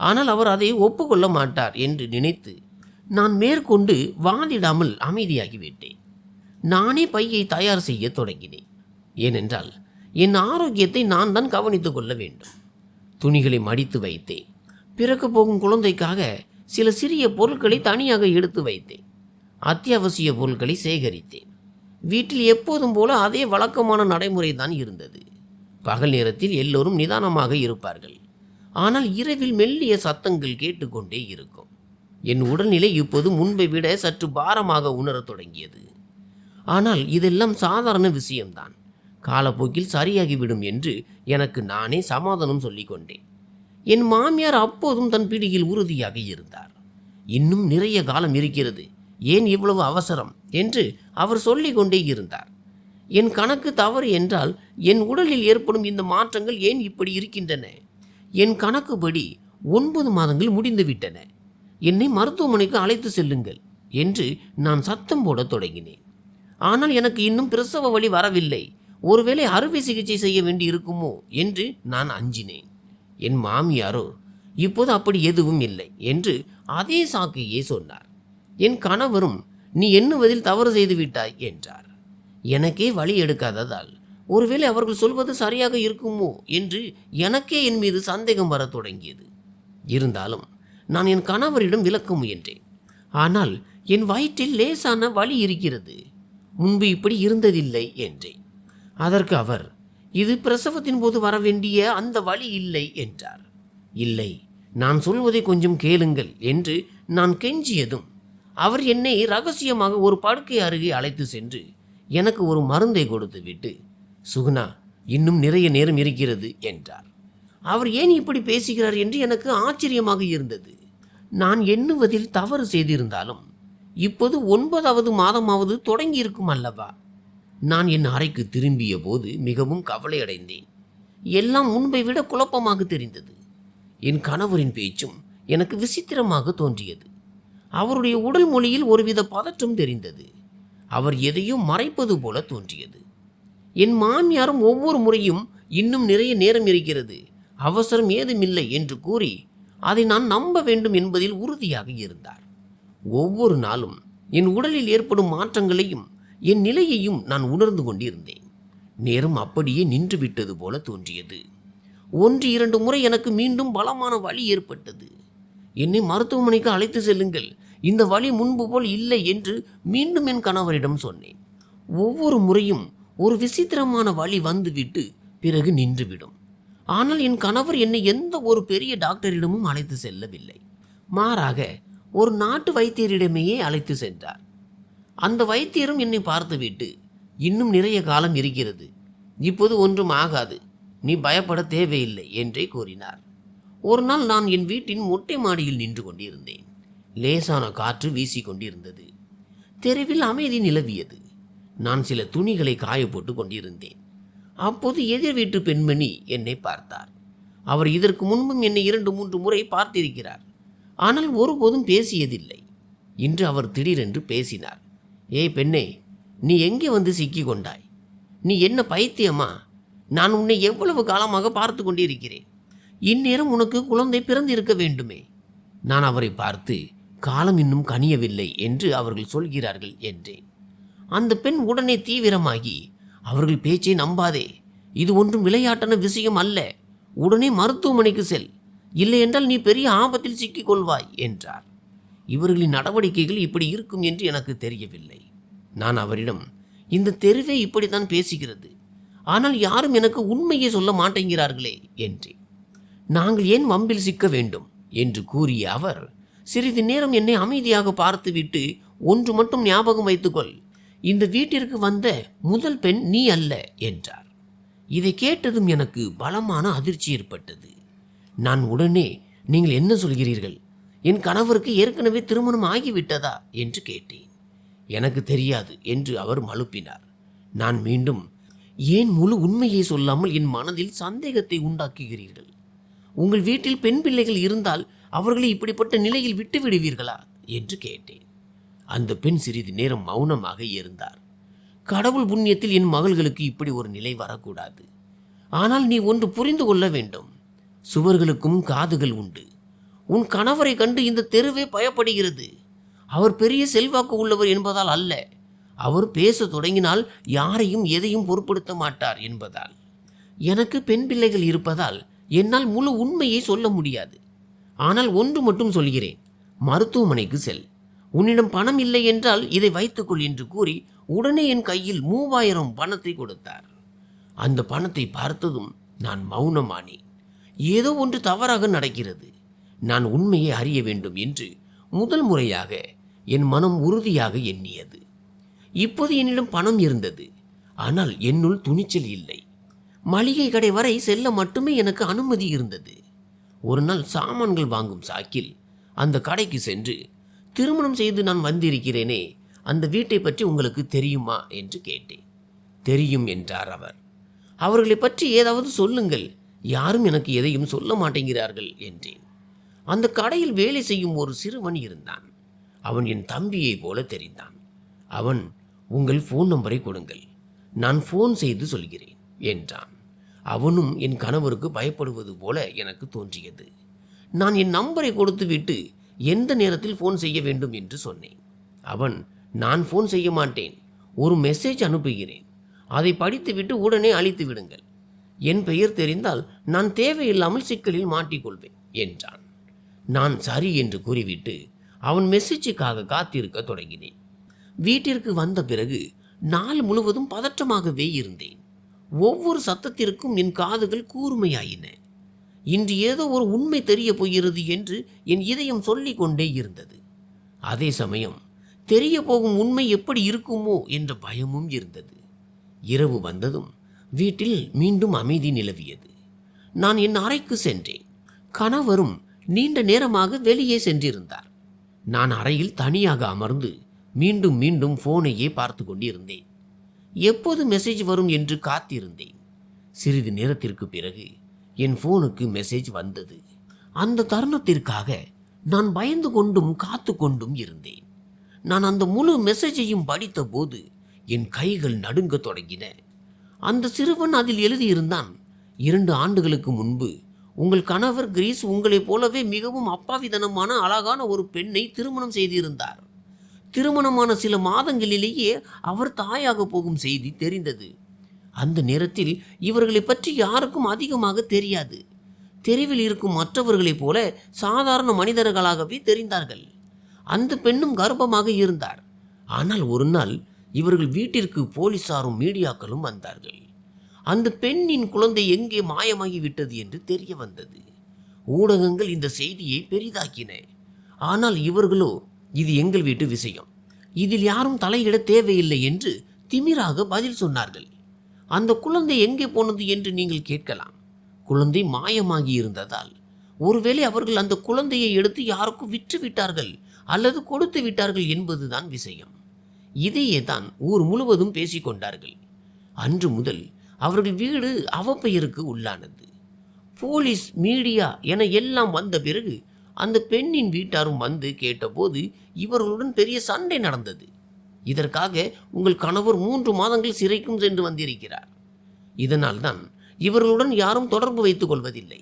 ஆனால் அவர் அதை ஒப்புக்கொள்ள மாட்டார் என்று நினைத்து நான் மேற்கொண்டு வாதிடாமல் அமைதியாகிவிட்டேன். நானே பையை தயார் செய்ய தொடங்கினேன். ஏனென்றால் என் ஆரோக்கியத்தை நான் தான் கவனித்து கொள்ள வேண்டும். துணிகளை மடித்து வைத்தேன். பிறக்க போகும் குழந்தைக்காக சில சிறிய பொருட்களை தனியாக எடுத்து வைத்தேன். அத்தியாவசிய பொருட்களை சேகரித்தேன். வீட்டில் எப்போதும் போல அதே வழக்கமான நடைமுறை தான் இருந்தது. பகல் நேரத்தில் எல்லோரும் நிதானமாக இருப்பார்கள். ஆனால் இரவில் மெல்லிய சத்தங்கள் கேட்டுக்கொண்டே இருக்கும். என் உடல்நிலை இப்போது முன்பை விட சற்று பாரமாக உணரத் தொடங்கியது. ஆனால் இதெல்லாம் சாதாரண விஷயம்தான், காலப்போக்கில் சரியாகிவிடும் என்று எனக்கு நானே சமாதானம் சொல்லிக் கொண்டேன். என் மாமியார் அப்போதும் தன் பிடியில் உறுதியாக இருந்தார். இன்னும் நிறைய காலம் இருக்கிறது, ஏன் இவ்வளவு அவசரம் என்று அவர் சொல்லிக் கொண்டே இருந்தார். என் கணக்கு தவறு என்றால் என் உடலில் ஏற்படும் இந்த மாற்றங்கள் ஏன் இப்படி இருக்கின்றன? என் கணக்குப்படி 9 மாதங்கள் முடிந்துவிட்டன. என்னை மருத்துவமனைக்கு அழைத்து செல்லுங்கள் என்று நான் சத்தம் போடத் தொடங்கினேன். ஆனால் எனக்கு இன்னும் பிரசவ வலி வரவில்லை. ஒருவேளை அறுவை சிகிச்சை செய்ய வேண்டி இருக்குமோ என்று நான் அஞ்சினேன். என் மாமியாரோ இப்போது அப்படி எதுவும் இல்லை என்று அதே சாக்கையே சொன்னார். என் கணவரும் நீ எண்ணுவதில் தவறு செய்து விட்டாய் என்றார். எனக்கே வழி எடுக்காததால் ஒருவேளை அவர்கள் சொல்வது சரியாக இருக்குமோ என்று எனக்கே என் மீது சந்தேகம் வரத் தொடங்கியது. இருந்தாலும் நான் என் கணவரிடம் விளக்க முயன்றேன். ஆனால் என் வயிற்றில் லேசான வலி இருக்கிறது, முன்பு இப்படி இருந்ததில்லை என்றேன். அதற்கு அவர், இது பிரசவத்தின் போது வரவேண்டிய அந்த வலி இல்லை என்றார். இல்லை, நான் சொல்வதை கொஞ்சம் கேளுங்கள் என்று நான் கெஞ்சியதும் அவர் என்னை ரகசியமாக ஒரு படுக்கை அருகே அழைத்து சென்று எனக்கு ஒரு மருந்தை கொடுத்து விட்டு, சுகுணா, இன்னும் நிறைய நேரம் இருக்கிறது என்றார். அவர் ஏன் இப்படி பேசுகிறார் என்று எனக்கு ஆச்சரியமாக இருந்தது. நான் எண்ணுவதில் தவறு செய்திருந்தாலும் இப்போது 9வது மாதமாவது தொடங்கி இருக்கும் அல்லவா? நான் என் அறைக்கு திரும்பிய போது மிகவும் கவலையடைந்தேன். எல்லாம் முன்பை விட குழப்பமாக தெரிந்தது. என் கணவரின் பேச்சும் எனக்கு விசித்திரமாக தோன்றியது. அவருடைய உடல் மொழியில் ஒருவித பதற்றம் தெரிந்தது. அவர் எதையோ மறைப்பது போல தோன்றியது. என் மாமியாரும் ஒவ்வொரு முறையும் இன்னும் நிறைய நேரம் இருக்கிறது, அவசரம் ஏதுமில்லை என்று கூறி அதை நான் நம்ப வேண்டும் என்பதில் உறுதியாக இருந்தார். ஒவ்வொரு நாளும் என் உடலில் ஏற்படும் மாற்றங்களையும் என் நிலையையும் நான் உணர்ந்து கொண்டிருந்தேன். நேரம் அப்படியே நின்று விட்டது போல தோன்றியது. 1-2 முறை எனக்கு மீண்டும் பலமான வலி ஏற்பட்டது. என்னை மருத்துவமனைக்கு அழைத்து செல்லுங்கள், இந்த வலி முன்பு போல் இல்லை என்று மீண்டும் என் கணவரிடம் சொன்னேன். ஒவ்வொரு முறையும் ஒரு விசித்திரமான வலி வந்துவிட்டு பிறகு நின்றுவிடும். ஆனால் என் கணவர் என்னை எந்த ஒரு பெரிய டாக்டரிடமும் அழைத்து செல்லவில்லை. மாறாக ஒரு நாட்டு வைத்தியரிடமேயே அழைத்து சென்றார். அந்த வைத்தியரும் என்னை பார்த்துவிட்டு, இன்னும் நிறைய காலம் இருக்கிறது, இப்போது ஒன்றும் ஆகாது, நீ பயப்பட தேவையில்லை என்றே கூறினார். ஒரு நாள் நான் என் வீட்டின் மொட்டை மாடியில் நின்று கொண்டிருந்தேன். லேசான காற்று வீசிக்கொண்டிருந்தது. தெருவில் அமைதி நிலவியது. நான் சில துணிகளை காய போட்டு கொண்டிருந்தேன். அப்போது எதிர் வீட்டு பெண்மணி என்னை பார்த்தார். அவர் இதற்கு முன்பும் என்னை 2-3 முறை பார்த்திருக்கிறார். ஆனால் ஒருபோதும் பேசியதில்லை. இன்று அவர் திடீரென்று பேசினார். ஏய் பெண்ணே, நீ எங்கே வந்து சிக்கி கொண்டாய்? நீ என்ன பைத்தியமா? நான் உன்னை எவ்வளவு காலமாக பார்த்து கொண்டிருக்கிறேன். இந்நேரம் உனக்கு குழந்தை பிறந்திருக்க வேண்டுமே. நான் அவரை பார்த்து, காலம் இன்னும் கனியவில்லை என்று அவர்கள் சொல்கிறார்கள் என்றேன். அந்த பெண் உடனே தீவிரமாகி, அவர்கள் பேச்சை நம்பாதே, இது ஒன்றும் விளையாட்டான விஷயம் அல்ல, உடனே மருத்துவமனைக்கு செல், இல்லையென்றால் நீ பெரிய ஆபத்தில் சிக்கிக் கொள்வாய் என்றார். இவர்களின் நடவடிக்கைகள் இப்படி இருக்கும் என்று எனக்கு தெரியவில்லை. நான் அவரிடம், இந்த தெருவே இப்படித்தான் பேசுகிறது, ஆனால் யாரும் எனக்கு உண்மையை சொல்ல மாட்டேங்கிறார்களே என்றேன். நாங்கள் ஏன் வம்பில் சிக்க வேண்டும் என்று கூறிய அவர் சிறிது நேரம் என்னை அமைதியாக பார்த்துவிட்டு, ஒன்று மட்டும் ஞாபகம் வைத்துக்கொள், இந்த வீட்டிற்கு வந்த முதல் பெண் நீ அல்ல என்றார். இதை கேட்டதும் எனக்கு பலமான அதிர்ச்சி ஏற்பட்டது. நான் உடனே, நீங்கள் என்ன சொல்கிறீர்கள்? என் கணவருக்கு ஏற்கனவே திருமணம் ஆகிவிட்டதா என்று கேட்டேன். எனக்கு தெரியாது என்று அவர் மழுப்பினார். நான் மீண்டும், ஏன் முழு உண்மையை சொல்லாமல் என் மனதில் சந்தேகத்தை உண்டாக்குகிறீர்கள்? உங்கள் வீட்டில் பெண் பிள்ளைகள் இருந்தால் அவர்களை இப்படிப்பட்ட நிலையில் விட்டு விடுவீர்களா என்று கேட்டேன். அந்த பெண் சிறிது நேரம் மௌனமாக இருந்தார். கடவுள் புண்ணியத்தில் என் மகள்களுக்கு இப்படி ஒரு நிலை வரக்கூடாது. ஆனால் நீ ஒன்று புரிந்து கொள்ள வேண்டும், சுவர்களுக்கும் காதுகள் உண்டு. உன் கணவரை கண்டு இந்த தெருவே பயப்படுகிறது. அவர் பெரிய செல்வாக்கு உள்ளவர் என்பதால் அல்ல, அவர் பேச தொடங்கினால் யாரையும் எதையும் பொருட்படுத்த மாட்டார் என்பதால். எனக்கு பெண் பிள்ளைகள் இருப்பதால் என்னால் முழு உண்மையை சொல்ல முடியாது. ஆனால் ஒன்று மட்டும் சொல்கிறேன், மருத்துவமனைக்கு செல். உன்னிடம் பணம் இல்லை என்றால் இதை வைத்துக்கொள் என்று கூறி உடனே என் கையில் 3000 பணத்தை கொடுத்தார். அந்த பணத்தை பார்த்ததும் நான் மௌனமானேன். ஏதோ ஒன்று தவறாக நடக்கிறது. நான் உண்மையை அறிய வேண்டும் என்று முதல் முறையாக என் மனம் உறுதியாக எண்ணியது. இப்போது என்னிடம் பணம் இருந்தது. ஆனால் என்னுள் துணிச்சல் இல்லை. மளிகை கடை வரை செல்ல மட்டுமே எனக்கு அனுமதி இருந்தது. ஒரு நாள் சாமான்கள் வாங்கும் சாக்கில் அந்த கடைக்கு சென்று, திருமணம் செய்து நான் வந்திருக்கிறேனே, அந்த வீட்டை பற்றி உங்களுக்கு தெரியுமா என்று கேட்டேன். தெரியும் என்றார் அவர். அவர்களை பற்றி ஏதாவது சொல்லுங்கள், யாரும் எனக்கு எதையும் சொல்ல மாட்டேங்கிறார்கள் என்றேன். அந்த கடையில் வேலை செய்யும் ஒரு சிறுவன் இருந்தான். அவன் என் தம்பியை போல தெரிந்தான். அவன், உங்கள் ஃபோன் நம்பரை கொடுங்கள், நான் ஃபோன் செய்து சொல்கிறேன் என்றான். அவனும் என் கணவருக்கு பயப்படுவது போல எனக்கு தோன்றியது. நான் என் நம்பரை கொடுத்துவிட்டு எந்த நேரத்தில் ஃபோன் செய்ய வேண்டும் என்று சொன்னேன். அவன், நான் ஃபோன் செய்ய மாட்டேன், ஒரு மெசேஜ் அனுப்புகிறேன், அதை படித்துவிட்டு உடனே அழித்து விடுங்கள். என் பெயர் தெரிந்தால் நான் தேவையில்லாமல் சிக்கலில் மாட்டிக்கொள்வேன் என்றான். நான் சரி என்று கூறிவிட்டு அவன் மெசேஜுக்காக காத்திருக்க தொடங்கினேன். வீட்டிற்கு வந்த பிறகு நாள் முழுவதும் பதற்றமாகவே இருந்தேன். ஒவ்வொரு சத்தத்திற்கும் என் காதுகள் கூர்மையாயின. இன்று ஏதோ ஒரு உண்மை தெரிய போகிறது என்று என் இதயம் சொல்லிக் கொண்டே இருந்தது. அதே சமயம் தெரிய போகும் உண்மை எப்படி இருக்குமோ என்ற பயமும் இருந்தது. இரவு வந்ததும் வீட்டில் மீண்டும் அமைதி நிலவியது. நான் என் அறைக்கு சென்றேன். கணவரும் நீண்ட நேரமாக வெளியே சென்றிருந்தார். நான் அறையில் தனியாக அமர்ந்து மீண்டும் மீண்டும் போனையே பார்த்து கொண்டிருந்தேன். எப்போது மெசேஜ் வரும் என்று காத்திருந்தேன். சிறிது நேரத்திற்கு பிறகு என் போனுக்கு மெசேஜ் வந்தது. அந்த தருணத்திற்காக நான் பயந்து கொண்டும் காத்து கொண்டும் இருந்தேன். நான் அந்த முழு மெசேஜையும் படித்த போது என் கைகள் நடுங்க தொடங்கின. அந்த சிறுவன் அதில் எழுதியிருந்தான், 2 ஆண்டுகளுக்கு முன்பு உங்கள் கணவர் கிரீஸ் உங்களைப் போலவே மிகவும் அப்பாவிதனமான அழகான ஒரு பெண்ணை திருமணம் செய்திருந்தார். திருமணமான சில மாதங்களிலேயே அவர் தாயாக போகும் செய்தி தெரிந்தது. அந்த நேரத்தில் இவர்களை பற்றி யாருக்கும் அதிகமாக தெரியாது. தெருவில் இருக்கும் மற்றவர்களைப் போல சாதாரண மனிதர்களாகவே தெரிந்தார்கள். அந்த பெண்ணும் கர்ப்பமாக இருந்தார். ஆனால் ஒரு நாள் இவர்கள் வீட்டிற்கு போலீசாரும் மீடியாக்களும் வந்தார்கள். அந்த பெண்ணின் குழந்தை எங்கே மாயமாகிவிட்டது என்று தெரிய வந்தது. ஊடகங்கள் இந்த செய்தியை பெரிதாக்கின. ஆனால் இவர்களோ, இது எங்கள் வீட்டு விஷயம், இதில் யாரும் தலையிட தேவையில்லை என்று திமிராக பதில் சொன்னார்கள். அந்த குழந்தை எங்கே போனது என்று நீங்கள் கேட்கலாம். குழந்தை மாயமாகி இருந்ததால் ஒருவேளை அவர்கள் அந்த குழந்தையை எடுத்து யாருக்கும் விற்று விட்டார்கள் அல்லது கொடுத்து விட்டார்கள் என்பதுதான் விஷயம். இதையே தான் ஊர் முழுவதும் பேசிக்கொண்டார்கள். அன்று முதல் அவர்கள் வீடு அவப்பெயருக்கு உள்ளானது. போலீஸ், மீடியா என எல்லாம் வந்த பிறகு அந்த பெண்ணின் வீட்டாரும் வந்து கேட்டபோது இவர்களுடன் பெரிய சண்டை நடந்தது. இதற்காக உங்கள் கணவர் 3 மாதங்கள் சிறைக்கும் சென்று வந்திருக்கிறார். இதனால் தான் இவர்களுடன் யாரும் தொடர்பு வைத்துக் கொள்வதில்லை.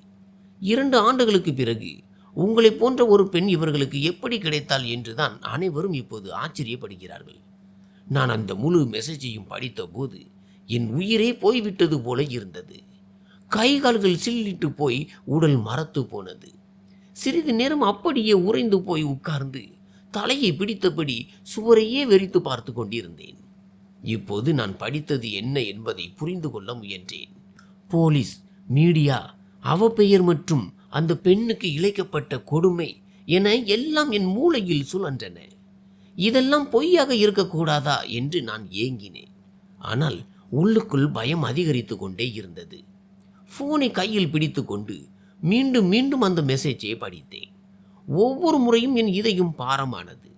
2 ஆண்டுகளுக்கு பிறகு உங்களை போன்ற ஒரு பெண் இவர்களுக்கு எப்படி கிடைத்தால் என்றுதான் அனைவரும் இப்போது ஆச்சரியப்படுகிறார்கள். நான் அந்த முழு மெசேஜையும் படித்த போது என் உயிரே போய்விட்டது போல இருந்தது. கைகால்கள் சில்லிட்டு போய் உடல் மரத்து போனது. சிறிது நேரம் அப்படியே உறைந்து போய் உட்கார்ந்து தலையை பிடித்தபடி சுவரையே வெறித்து பார்த்து கொண்டிருந்தேன். இப்போது நான் படித்தது என்ன என்பதை புரிந்து கொள்ள முயன்றேன். போலீஸ், மீடியா, அவப்பெயர் மற்றும் அந்த பெண்ணுக்கு இழைக்கப்பட்ட கொடுமை என எல்லாம் என் மூளையில் சுழன்றன. இதெல்லாம் பொய்யாக இருக்கக்கூடாதா என்று நான் ஏங்கினேன். ஆனால் உள்ளுக்குள் பயம் அதிகரித்து கொண்டே இருந்தது. போனை கையில் பிடித்து கொண்டு மீண்டும் மீண்டும் அந்த மெசேஜை படித்தேன். ஒவ்வொரு முறையும் என் இதயம் பாரமானது.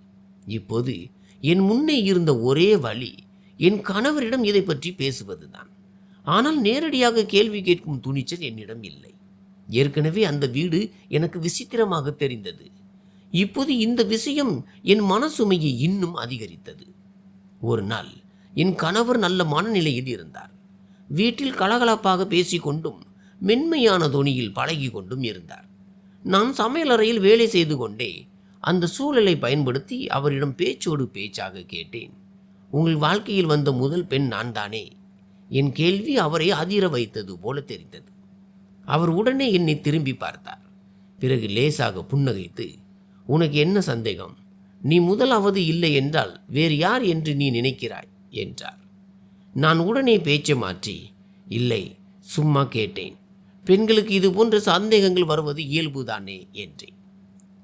இப்போது என் முன்னே இருந்த ஒரே வழி என் கணவரிடம் இதை பற்றி பேசுவதுதான். ஆனால் நேரடியாக கேள்வி கேட்கும் துணிச்சல் என்னிடம் இல்லை. ஏற்கனவே அந்த வீடு எனக்கு விசித்திரமாக தெரிந்தது. இப்போது இந்த விஷயம் என் மனசுமையை இன்னும் அதிகரித்தது. ஒரு நாள் என் கணவர் நல்ல மனநிலையில் இருந்தார். வீட்டில் கலகலப்பாக பேசிக்கொண்டும் மென்மையான தொனியில் பழகி கொண்டும் இருந்தார். நான் சமையலறையில் வேலை செய்து கொண்டே அந்த சூழலை பயன்படுத்தி அவரிடம் பேச்சோடு பேச்சாக கேட்டேன், உங்கள் வாழ்க்கையில் வந்த முதல் பெண் நான் தானே? என் கேள்வி அவரை அதிர வைத்தது போல தெரிந்தது. அவர் உடனே என்னை திரும்பி பார்த்தார். பிறகு லேசாக புன்னகைத்து, உனக்கு என்ன சந்தேகம்? நீ முதலாவது இல்லை என்றால் வேறு யார் என்று நீ நினைக்கிறாய் என்றார். நான் உடனே பேச்சை மாற்றி, இல்லை, சும்மா கேட்டேன். பெண்களுக்கு இது போன்ற சந்தேகங்கள் வருவது இயல்புதானே என்றேன்.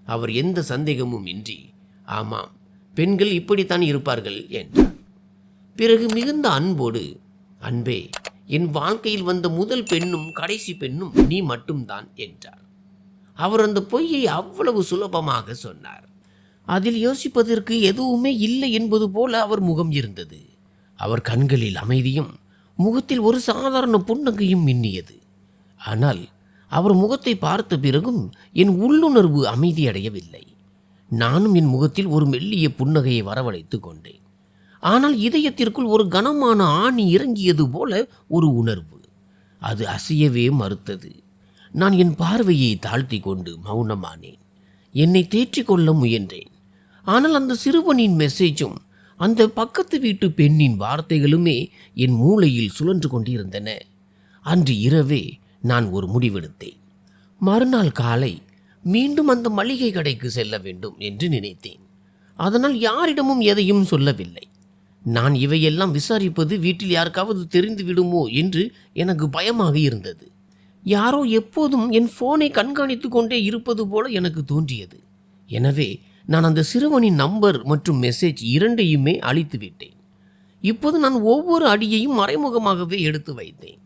அவர் எந்த சந்தேகமும் இன்றி, ஆமாம், பெண்கள் இப்படித்தான் இருப்பார்கள் என்றார். பிறகு மிகுந்த அன்போடு, அன்பே, என் வாழ்க்கையில் வந்த முதல் பெண்ணும் கடைசி பெண்ணும் நீ மட்டும்தான் என்றார். அவர் அந்த பொய்யை அவ்வளவு சுலபமாக சொன்னார். அதில் யோசிப்பதற்கு எதுவுமே இல்லை என்பது போல அவர் முகம் இருந்தது. அவர் கண்களில் அமைதியும் முகத்தில் ஒரு சாதாரண புன்னகையும் மின்னியது. ஆனால் அவர் முகத்தை பார்த்த பிறகும் என் உள்ளுணர்வு அமைதியடையவில்லை. நானும் என் முகத்தில் ஒரு மெல்லிய புன்னகையை வரவழைத்து கொண்டேன். ஆனால் இதயத்திற்குள் ஒரு கனமான ஆணி இறங்கியது போல ஒரு உணர்வு. அது அசையவே மறுத்தது. நான் என் பார்வையை தாழ்த்தி கொண்டு மௌனமானேன். என்னை தேற்றிக்கொள்ள முயன்றேன். ஆனால் அந்த சிறுவனின் மெசேஜும் அந்த பக்கத்து வீட்டு பெண்ணின் வார்த்தைகளுமே என் மூளையில் சுழன்று கொண்டிருந்தன. அன்று இரவே நான் ஒரு முடிவெடுத்தேன். மறுநாள் காலை மீண்டும் அந்த மளிகை கடைக்கு செல்ல வேண்டும் என்று நினைத்தேன். அதனால் யாரிடமும் எதையும் சொல்லவில்லை. நான் இவையெல்லாம் விசாரிப்பது வீட்டில் யாருக்காவது தெரிந்து விடுமோ என்று எனக்கு பயமாக இருந்தது. யாரோ எப்போதும் என் ஃபோனை கண்காணித்து கொண்டே இருப்பது போல எனக்கு தோன்றியது. எனவே நான் அந்த சிறுவனின் நம்பர் மற்றும் மெசேஜ் இரண்டையுமே அழித்து விட்டேன். இப்போது நான் ஒவ்வொரு அடியையும் மறைமுகமாகவே எடுத்து வைத்தேன்.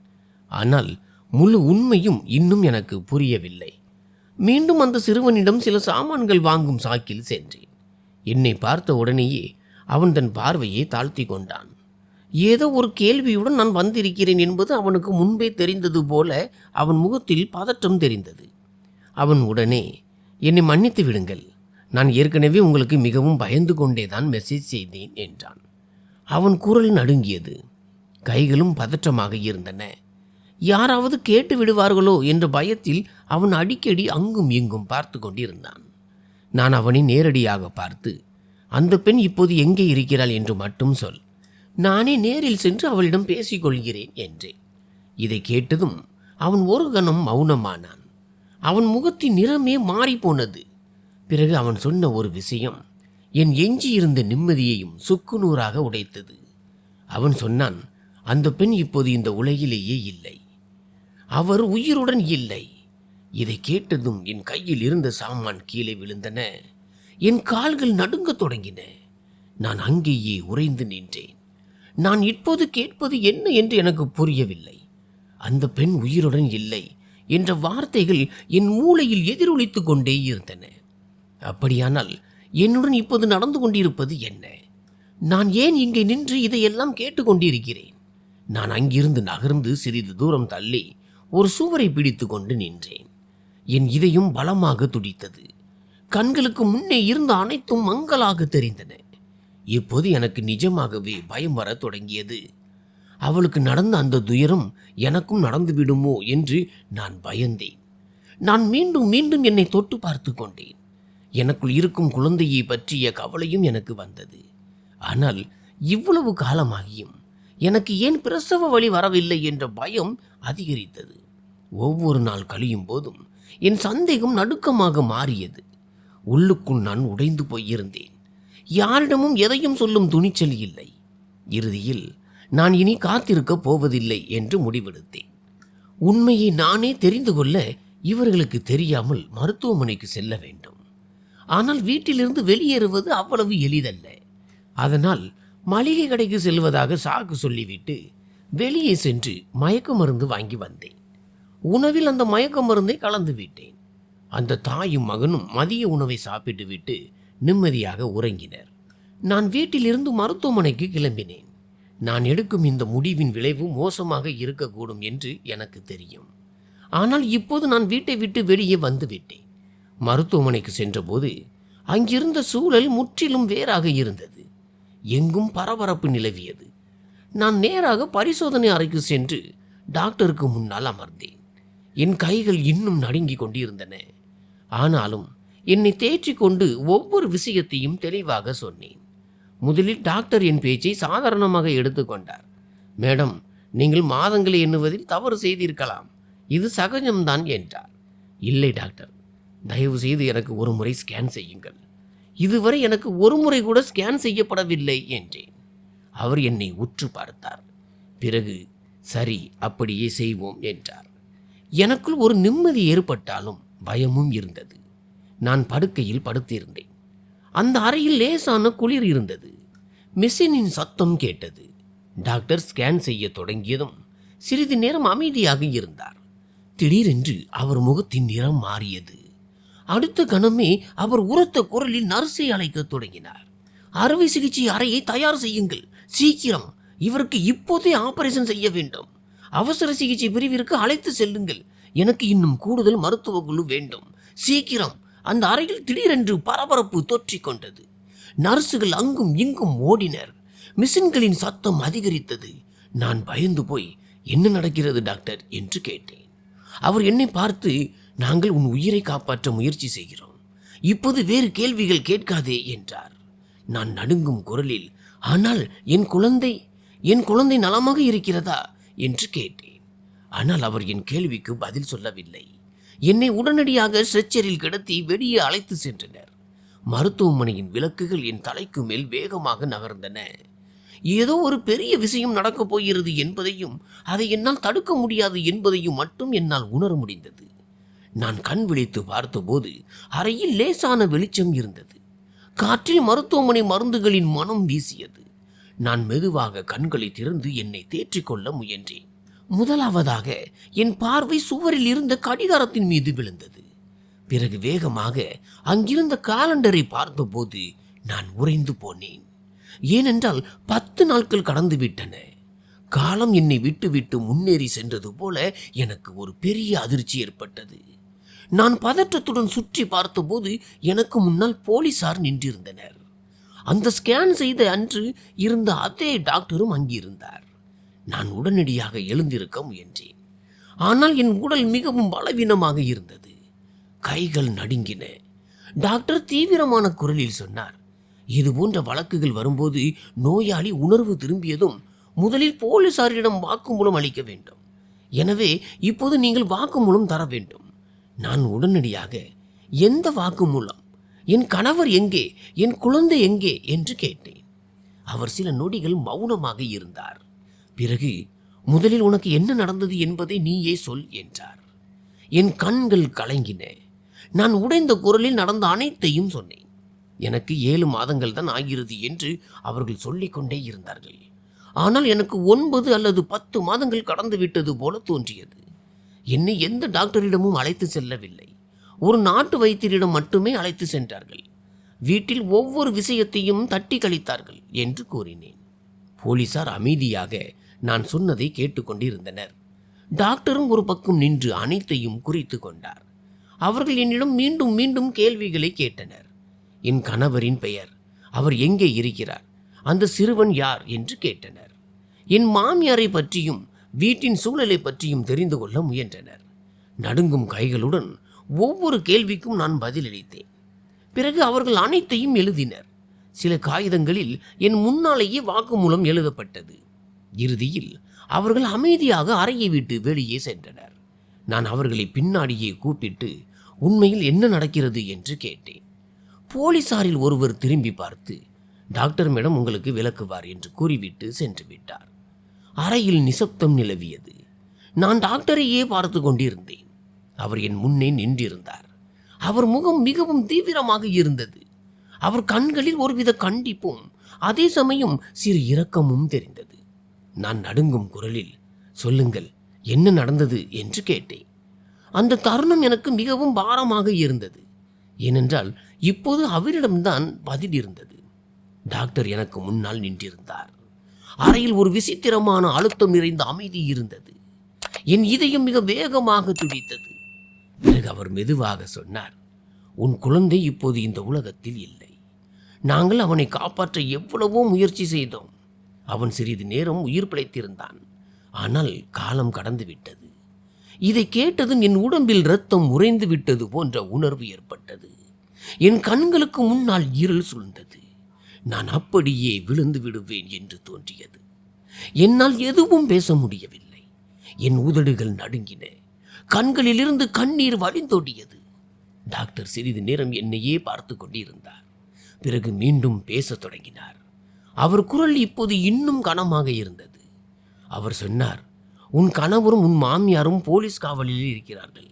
ஆனால் முழு உண்மையும் இன்னும் எனக்கு புரியவில்லை. மீண்டும் அந்த சிறுவனிடம் சில சாமான்கள் வாங்கும் சாக்கில் சென்றேன். என்னை பார்த்த உடனேயே அவன் தன் பார்வையை தாழ்த்தி கொண்டான். ஏதோ ஒரு கேள்வியுடன் நான் வந்திருக்கிறேன் என்பது அவனுக்கு முன்பே தெரிந்தது போல அவன் முகத்தில் பதற்றம் தெரிந்தது. அவன் உடனே, என்னை மன்னித்து விடுங்கள், நான் ஏற்கனவே உங்களுக்கு மிகவும் பயந்து கொண்டேதான் மெசேஜ் செய்தேன் என்றான். அவன் குரல் நடுங்கியது. கைகளும் பதற்றமாக இருந்தன. யாராவது கேட்டு விடுவார்களோ என்ற பயத்தில் அவன் அடிக்கடி அங்கும் இங்கும் பார்த்து கொண்டிருந்தான். நான் அவனை நேரடியாக பார்த்து, அந்த பெண் இப்போது எங்கே இருக்கிறாள் என்று மட்டும் சொல், நானே நேரில் சென்று அவளிடம் பேசிக்கொள்கிறேன் என்றேன். இதை கேட்டதும் அவன் ஒரு கணம் மௌனமானான். அவன் முகத்தின் நிறமே மாறிப்போனது. பிறகு அவன் சொன்ன ஒரு விஷயம் என் எஞ்சியிருந்த நிம்மதியையும் சுக்குநூறாக உடைத்தது. அவன் சொன்னான், அந்த பெண் இப்போது இந்த உலகிலேயே இல்லை, அவர் உயிருடன் இல்லை. இதை கேட்டதும் என் கையில் இருந்த சாமான் கீழே விழுந்தன. என் கால்கள் நடுங்கத் தொடங்கின. நான் அங்கேயே உறைந்து நின்றேன். நான் இப்போது கேட்பது என்ன என்று எனக்கு புரியவில்லை. அந்த பெண் உயிருடன் இல்லை என்ற வார்த்தைகள் என் மூளையில் எதிரொலித்து கொண்டே இருந்தன. அப்படியானால் என்னுடன் இப்போது நடந்து கொண்டிருப்பது என்ன? நான் ஏன் இங்கே நின்று இதையெல்லாம் கேட்டுக்கொண்டிருக்கிறேன்? நான் அங்கிருந்து நகர்ந்து சிறிது தூரம் தள்ளி ஒரு சுவரை பிடித்து கொண்டு நின்றேன். என் இதயம் பலமாக துடித்தது. கண்களுக்கு முன்னே இருந்த அனைத்தும் மங்கலாக தெரிந்தன. இப்போது எனக்கு நிஜமாகவே பயம் வரத் தொடங்கியது. அவளுக்கு நடந்த அந்த துயரம் எனக்கும் நடந்துவிடுமோ என்று நான் பயந்தேன். நான் மீண்டும் மீண்டும் என்னை தொட்டு பார்த்து கொண்டேன். எனக்குள் இருக்கும் குழந்தையை பற்றிய கவலையும் எனக்கு வந்தது. ஆனால் இவ்வளவு காலமாகியும் எனக்கு ஏன் பிரசவ வலி வரவில்லை என்ற பயம் அதிகரித்தது. ஒவ்வொரு நாள் கழியும் போதும் என் சந்தேகம் நடுக்கமாக மாறியது. உள்ளுக்குள் நான் உடைந்து போயிருந்தேன். யாரிடமும் எதையும் சொல்லும் துணிச்சல் இல்லை. இறுதியில் நான் இனி காத்திருக்கப் போவதில்லை என்று முடிவெடுத்தேன். உண்மையை நானே தெரிந்து கொள்ள இவர்களுக்கு தெரியாமல் மருத்துவமனைக்கு செல்ல வேண்டும். ஆனால் வீட்டிலிருந்து வெளியேறுவது அவ்வளவு எளிதல்ல. அதனால் மளிகை கடைக்கு செல்வதாக சாக்கு சொல்லிவிட்டு வெளியே சென்று மயக்க மருந்து வாங்கி வந்தேன். உணவில் அந்த மயக்க மருந்தை கலந்து விட்டேன். அந்த தாயும் மகனும் மதிய உணவை சாப்பிட்டு விட்டு நிம்மதியாக உறங்கினர். நான் வீட்டிலிருந்து மருத்துவமனைக்கு கிளம்பினேன். நான் எடுக்கும் இந்த முடிவின் விளைவு மோசமாக இருக்கக்கூடும் என்று எனக்கு தெரியும். ஆனால் இப்போது நான் வீட்டை விட்டு வெளியே வந்துவிட்டேன். மருத்துவமனைக்கு சென்றபோது அங்கிருந்த சூழல் முற்றிலும் வேறாக இருந்தது. எங்கும் பரபரப்பு நிலவியது. நான் நேராக பரிசோதனை அறைக்கு சென்று டாக்டருக்கு முன்னால் அமர்ந்தேன். என் கைகள் இன்னும் நடுங்கிக் கொண்டிருந்தன. ஆனாலும் என்னை தேற்றிக் கொண்டு ஒவ்வொரு விஷயத்தையும் தெளிவாக சொன்னேன். முதலில் டாக்டர் என் பேச்சை சாதாரணமாக எடுத்துக்கொண்டார். மேடம், நீங்கள் மாதங்களை எண்ணுவதில் தவறு செய்திருக்கலாம், இது சகஜம்தான் என்றார். இல்லை டாக்டர், தயவு செய்து எனக்கு ஒரு முறை ஸ்கேன் செய்யுங்கள். இதுவரை எனக்கு ஒரு முறை கூட ஸ்கேன் செய்யப்படவில்லை என்றேன். அவர் என்னை உற்று பார்த்தார். பிறகு சரி, அப்படியே செய்வோம் என்றார். எனக்குள் ஒரு நிம்மதி ஏற்பட்டாலும் பயமும் இருந்தது. நான் படுக்கையில் படுத்திருந்தேன். அந்த அறையில் லேசான குளிர் இருந்தது. மிஷினின் சத்தம் கேட்டது. டாக்டர் ஸ்கேன் செய்ய தொடங்கியதும் சிறிது நேரம் அமைதியாக இருந்தார். திடீரென்று அவர் முகத்தின் நிறம் மாறியது. அடுத்த கணமே அவர் உரத்த குரலில் நர்ஸை அழைக்க தொடங்கினார். அறுவை சிகிச்சை அறையை தயார் செய்யுங்கள், சீக்கிரம், இவருக்கு இப்போதே ஆபரேஷன் செய்ய வேண்டும். அவசர சிகிச்சை பிரிவிற்கு அழைத்து செல்லுங்கள். எனக்கு இன்னும் கூடுதல் மருத்துவ குழு வேண்டும், சீக்கிரம். அந்த அறையில் திடீரென்று பரபரப்பு தொற்றிக் கொண்டது. நர்சுகள் அங்கும் இங்கும் ஓடினர். மிஷின்களின் சத்தம் அதிகரித்தது. நான் பயந்து போய், என்ன நடக்கிறது டாக்டர் என்று கேட்டேன். அவர் என்னை பார்த்து, நாங்கள் உன் உயிரை காப்பாற்ற முயற்சி செய்கிறோம், இப்போது வேறு கேள்விகள் கேட்காதே என்றார். நான் நடுங்கும் குரலில், ஆனால் என் குழந்தை நலமாக இருக்கிறதா என்று கேட்டேன். ஆனால் அவர் என் கேள்விக்கு பதில் சொல்லவில்லை. என்னை உடனடியாக ஸ்ட்ரெச்சரில் கிடத்தி வெளியே அழைத்து சென்றனர். மருத்துவமனையின் விளக்குகள் என் தலைக்கு மேல் வேகமாக நகர்ந்தன. ஏதோ ஒரு பெரிய விஷயம் நடக்கப் போகிறது என்பதையும் அதை என்னால் தடுக்க முடியாது என்பதையும் மட்டும் என்னால் உணர முடிந்தது. நான் கண் விழித்து பார்த்தபோது அறையில் லேசான வெளிச்சம் இருந்தது. காற்றில் மருத்துவமனை மருந்துகளின் மனம் வீசியது. நான் மெதுவாக கண்களை திறந்து என்னை தேற்றிக்கொள்ள முயன்றேன். முதலாவதாக என் பார்வை சுவரில் இருந்த கடிகாரத்தின் மீது விழுந்தது. பிறகு வேகமாக அங்கிருந்த காலண்டரை பார்த்தபோது நான் உறைந்து போனேன். ஏனென்றால் 10 நாட்கள் கடந்து விட்டன. காலம் என்னை விட்டு முன்னேறி சென்றது போல எனக்கு ஒரு பெரிய அதிர்ச்சி ஏற்பட்டது. நான் பதற்றத்துடன் சுற்றி பார்த்தபோது எனக்கு முன்னால் போலீசார் நின்றிருந்தனர். அந்த ஸ்கேன் செய்த அன்று இருந்த அதே டாக்டரும் அங்கிருந்தார். நான் உடனடியாக எழுந்திருக்க முயன்றேன். ஆனால் என் உடல் மிகவும் பலவீனமாக இருந்தது. கைகள் நடுங்கின. டாக்டர் தீவிரமான குரலில் சொன்னார், இது போன்ற வழக்குகள் வரும்போது நோயாளி உணர்வு திரும்பியதும் முதலில் போலீசாரிடம் வாக்குமூலம் அளிக்க வேண்டும். எனவே இப்போது நீங்கள் வாக்குமூலம் தர வேண்டும். நான் உடனடியாக, எந்த வாக்குமூலம்? என் கணவர் எங்கே? என் குழந்தை எங்கே என்று கேட்டேன். அவர் சில நொடிகள் மௌனமாக இருந்தார். பிறகு, முதலில் உனக்கு என்ன நடந்தது என்பதை நீயே சொல் என்றார். என் கண்கள் கலங்கின. நான் உடைந்த குரலில் நடந்த அனைத்தையும் சொன்னேன். எனக்கு 7 மாதங்கள் தான் ஆகிறது என்று அவர்கள் சொல்லிக்கொண்டே இருந்தார்கள். ஆனால் எனக்கு 9 அல்லது 10 மாதங்கள் கடந்து விட்டது போல தோன்றியது. என்னை எந்த டாக்டரிடமும் அழைத்து செல்லவில்லை. ஒரு நாட்டு வைத்தியரிடம் மட்டுமே அழைத்து சென்றார்கள். வீட்டில் ஒவ்வொரு விஷயத்தையும் தட்டி கழித்தார்கள் என்று கூறினேன். போலீசார் அமைதியாக நான் சொன்னதை கேட்டுக்கொண்டிருந்தனர். டாக்டரும் ஒரு பக்கம் நின்று அனைத்தையும் குறித்து கொண்டார். அவர்கள் என்னிடம் மீண்டும் மீண்டும் கேள்விகளை கேட்டனர். என் கணவரின் பெயர், அவர் எங்கே இருக்கிறார், அந்த சிறுவன் யார் என்று கேட்டனர். என் மாமியாரை பற்றியும் வீட்டின் சூழலை பற்றியும் தெரிந்து கொள்ள முயன்றனர். நடுங்கும் கைகளுடன் ஒவ்வொரு கேள்விக்கும் நான் பதிலளித்தேன். பிறகு அவர்கள் அனைத்தையும் எழுதினர். சில காகிதங்களில் என் முன்னாலேயே வாக்குமூலம் எழுதப்பட்டது. இறுதியில் அவர்கள் அமைதியாக அறையை விட்டு வெளியே சென்றனர். நான் அவர்களை பின்னாடியே கூப்பிட்டு உண்மையில் என்ன நடக்கிறது என்று கேட்டேன். போலீசாரில் ஒருவர் திரும்பி பார்த்து, டாக்டர் மேடம் உங்களுக்கு விளக்குவார் என்று கூறிவிட்டு சென்று விட்டார். அறையில் நிசப்தம் நிலவியது. நான் டாக்டரையே பார்த்து கொண்டிருந்தேன். அவர் என் முன்னே நின்றிருந்தார். அவர் முகம் மிகவும் தீவிரமாக இருந்தது. அவர் கண்களில் ஒருவித கண்டிப்பும் அதே சமயம் சிறு இரக்கமும் தெரிந்தது. நான் நடுங்கும் குரலில், சொல்லுங்கள், என்ன நடந்தது என்று கேட்டேன். அந்த தருணம் எனக்கு மிகவும் பாரமாக இருந்தது. ஏனென்றால் இப்போது அவரிடம்தான் பதில் இருந்தது. டாக்டர் எனக்கு முன்னால் நின்றிருந்தார். அறையில் ஒரு விசித்திரமான அழுத்தம் நிறைந்த அமைதி இருந்தது. என் இதயம் மிக வேகமாக துடித்தது. பிறகு அவர் மெதுவாக சொன்னார், உன் குழந்தை இப்போது இந்த உலகத்தில் இல்லை. நாங்கள் அவனை காப்பாற்ற எவ்வளவோ முயற்சி செய்தோம். அவன் சிறிது நேரம் உயிர் பிழைத்திருந்தான். ஆனால் காலம் கடந்து விட்டது. இதை கேட்டதும் என் உடம்பில் இரத்தம் உறைந்து விட்டது போன்ற உணர்வு ஏற்பட்டது. என் கண்களுக்கு முன்னால் இருள் சூழ்ந்தது. நான் அப்படியே விழுந்து விடுவேன் என்று தோன்றியது. என்னால் எதுவும் பேச முடியவில்லை. என் உதடுகள் நடுங்கின. கண்களிலிருந்து கண்ணீர் வழிந்தோடியது. டாக்டர் சிறிது நேரம் என்னையே பார்த்து கொண்டிருந்தார். பிறகு மீண்டும் பேசத் தொடங்கினார். அவர் குரல் இப்போது இன்னும் கனமாக இருந்தது. அவர் சொன்னார், உன் கணவரும் உன் மாமியாரும் போலீஸ் காவலில் இருக்கிறார்கள்.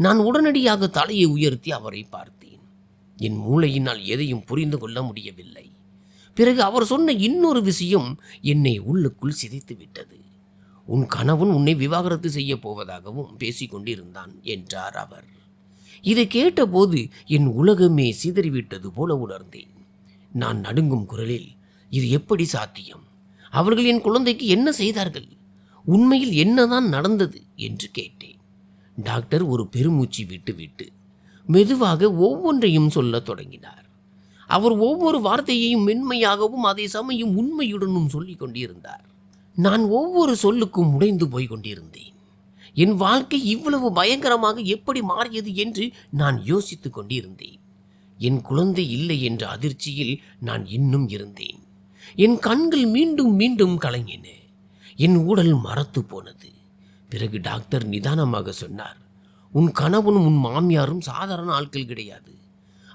நான் உடனடியாக தலையை உயர்த்தி அவரை பார்த்தேன். என் மூளையினால் எதையும் புரிந்து கொள்ள முடியவில்லை. பிறகு அவர் சொன்ன இன்னொரு விஷயம் என்னை உள்ளுக்குள் சிதைத்து விட்டது. உன் கணவன் உன்னை விவாகரத்து செய்ய போவதாகவும் பேசிக்கொண்டிருந்தான் என்றார் அவர். இதை கேட்டபோது என் உலகமே சிதறிவிட்டது போல உணர்ந்தேன். நான் நடுங்கும் குரலில், இது எப்படி சாத்தியம்? அவர்கள் என் குழந்தைக்கு என்ன செய்தார்கள்? உண்மையில் என்னதான் நடந்தது என்று கேட்டேன். டாக்டர் ஒரு பெருமூச்சு விட்டு மெதுவாக ஒவ்வொன்றையும் சொல்லத் தொடங்கினார். அவர் ஒவ்வொரு வார்த்தையையும் மென்மையாகவும் அதே சமயம் உண்மையுடனும் சொல்லிக் கொண்டிருந்தார். நான் ஒவ்வொரு சொல்லுக்கும் உடைந்து போய் கொண்டிருந்தேன். என் வாழ்க்கை இவ்வளவு பயங்கரமாக எப்படி மாறியது என்று நான் யோசித்துக் கொண்டிருந்தேன். என் குழந்தை இல்லை என்ற அதிர்ச்சியில் நான் இன்னும் இருந்தேன். என் கண்கள் மீண்டும் மீண்டும் கலங்கின. என் உடல் மரத்து போனது. பிறகு டாக்டர் நிதானமாக சொன்னார், உன் கணவனும் உன் மாமியாரும் சாதாரண ஆட்கள் கிடையாது.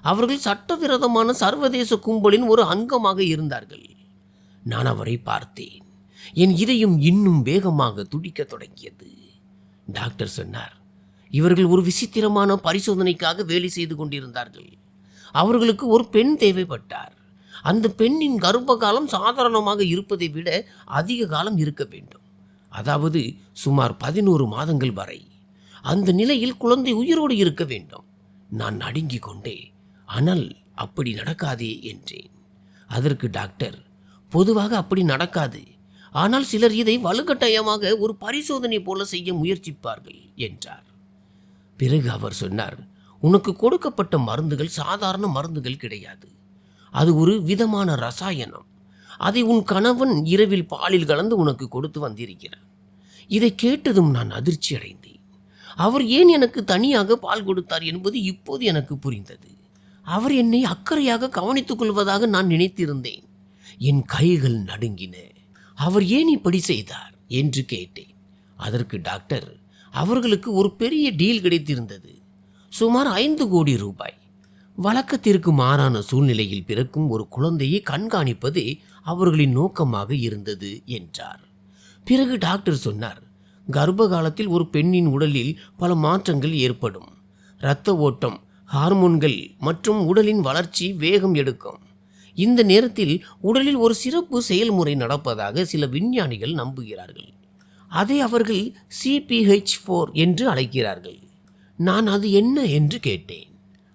அவர்கள் சட்டவிரோதமான சர்வதேச கும்பலின் ஒரு அங்கமாக இருந்தார்கள். நான் அவரை பார்த்தேன். என் இதயம் இன்னும் வேகமாக துடிக்க தொடங்கியது. டாக்டர் சொன்னார், இவர்கள் ஒரு விசித்திரமான பரிசோதனைக்காக வேலை செய்து கொண்டிருந்தார்கள். அவர்களுக்கு ஒரு பெண் தேவைப்பட்டார். அந்த பெண்ணின் கர்ப்ப காலம் சாதாரணமாக இருப்பதை விட அதிக காலம் இருக்க வேண்டும். அதாவது சுமார் 11 மாதங்கள் வரை. அந்த நிலையில் குழந்தை உயிரோடு இருக்க வேண்டும். நான் நடுங்கிக் கொண்டே, ஆனால் அப்படி நடக்காதே என்றேன். அதற்கு டாக்டர், பொதுவாக அப்படி நடக்காது. ஆனால் சிலர் இதை வலுக்கட்டாயமாக ஒரு பரிசோதனை போல செய்ய முயற்சிப்பார்கள் என்றார். பிறகு அவர் சொன்னார், உனக்கு கொடுக்கப்பட்ட மருந்துகள் சாதாரண மருந்துகள் கிடையாது. அது ஒரு விதமான ரசாயனம். அதை உன் கணவன் இரவில் பாலில் கலந்து உனக்கு கொடுத்து வந்திருக்கிறார். இதை கேட்டதும் நான் அதிர்ச்சி அடைந்தேன். அவர் ஏன் எனக்கு தனியாக பால் கொடுத்தார் என்பது இப்போது எனக்கு புரிந்தது. அவர் என்னை அக்கறையாக கவனித்துக் கொள்வதாக நான் நினைத்திருந்தேன். என் கைகள் நடுங்கின. அவர் ஏன் இப்படி செய்தார் என்று கேட்டேன். அதற்கு டாக்டர், அவர்களுக்கு ஒரு பெரிய டீல் கிடைத்திருந்தது. சுமார் 5 கோடி ரூபாய். வழக்கத்திற்கு மாறான சூழ்நிலையில் பிறக்கும் ஒரு குழந்தையை கண்காணிப்பதே அவர்களின் நோக்கமாக இருந்தது என்றார். பிறகு டாக்டர் சொன்னார், கர்ப்ப காலத்தில் ஒரு பெண்ணின் உடலில் பல மாற்றங்கள் ஏற்படும். இரத்த ஓட்டம், ஹார்மோன்கள் மற்றும் உடலின் வளர்ச்சி வேகம் எடுக்கும். இந்த நேரத்தில் உடலில் ஒரு சிறப்பு செயல்முறை நடப்பதாக சில விஞ்ஞானிகள் நம்புகிறார்கள். அதை அவர்கள் CPH4 என்று அழைக்கிறார்கள். நான் அது என்ன என்று கேட்டேன்.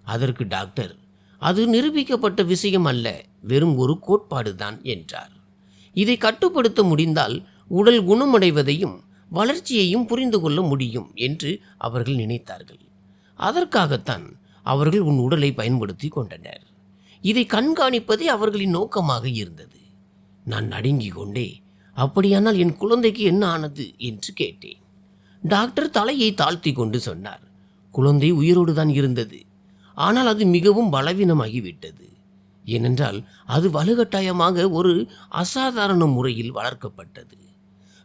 அதற்கு டாக்டர், அது நிரூபிக்கப்பட்ட விஷயம் அல்ல, வெறும் ஒரு கோட்பாடு தான் என்றார். இதை கட்டுப்படுத்த முடிந்தால் உடல் குணமடைவதையும் வளர்ச்சியையும் புரிந்து கொள்ள முடியும் என்று அவர்கள் நினைத்தார்கள். அதற்காகத்தான் அவர்கள் உன் உடலை பயன்படுத்தி கொண்டனர். இதை கண்காணிப்பதே அவர்களின் நோக்கமாக இருந்தது. நான் நடுங்கிக் கொண்டே, அப்படியானால் என் குழந்தைக்கு என்ன ஆனது என்று கேட்டேன். டாக்டர் தலையை தாழ்த்தி கொண்டு சொன்னார், குழந்தை உயிரோடு தான் இருந்தது. ஆனால் அது மிகவும் பலவீனமாகிவிட்டது. ஏனென்றால் அது வலுக்கட்டாயமாக ஒரு அசாதாரண முறையில் வளர்க்கப்பட்டது.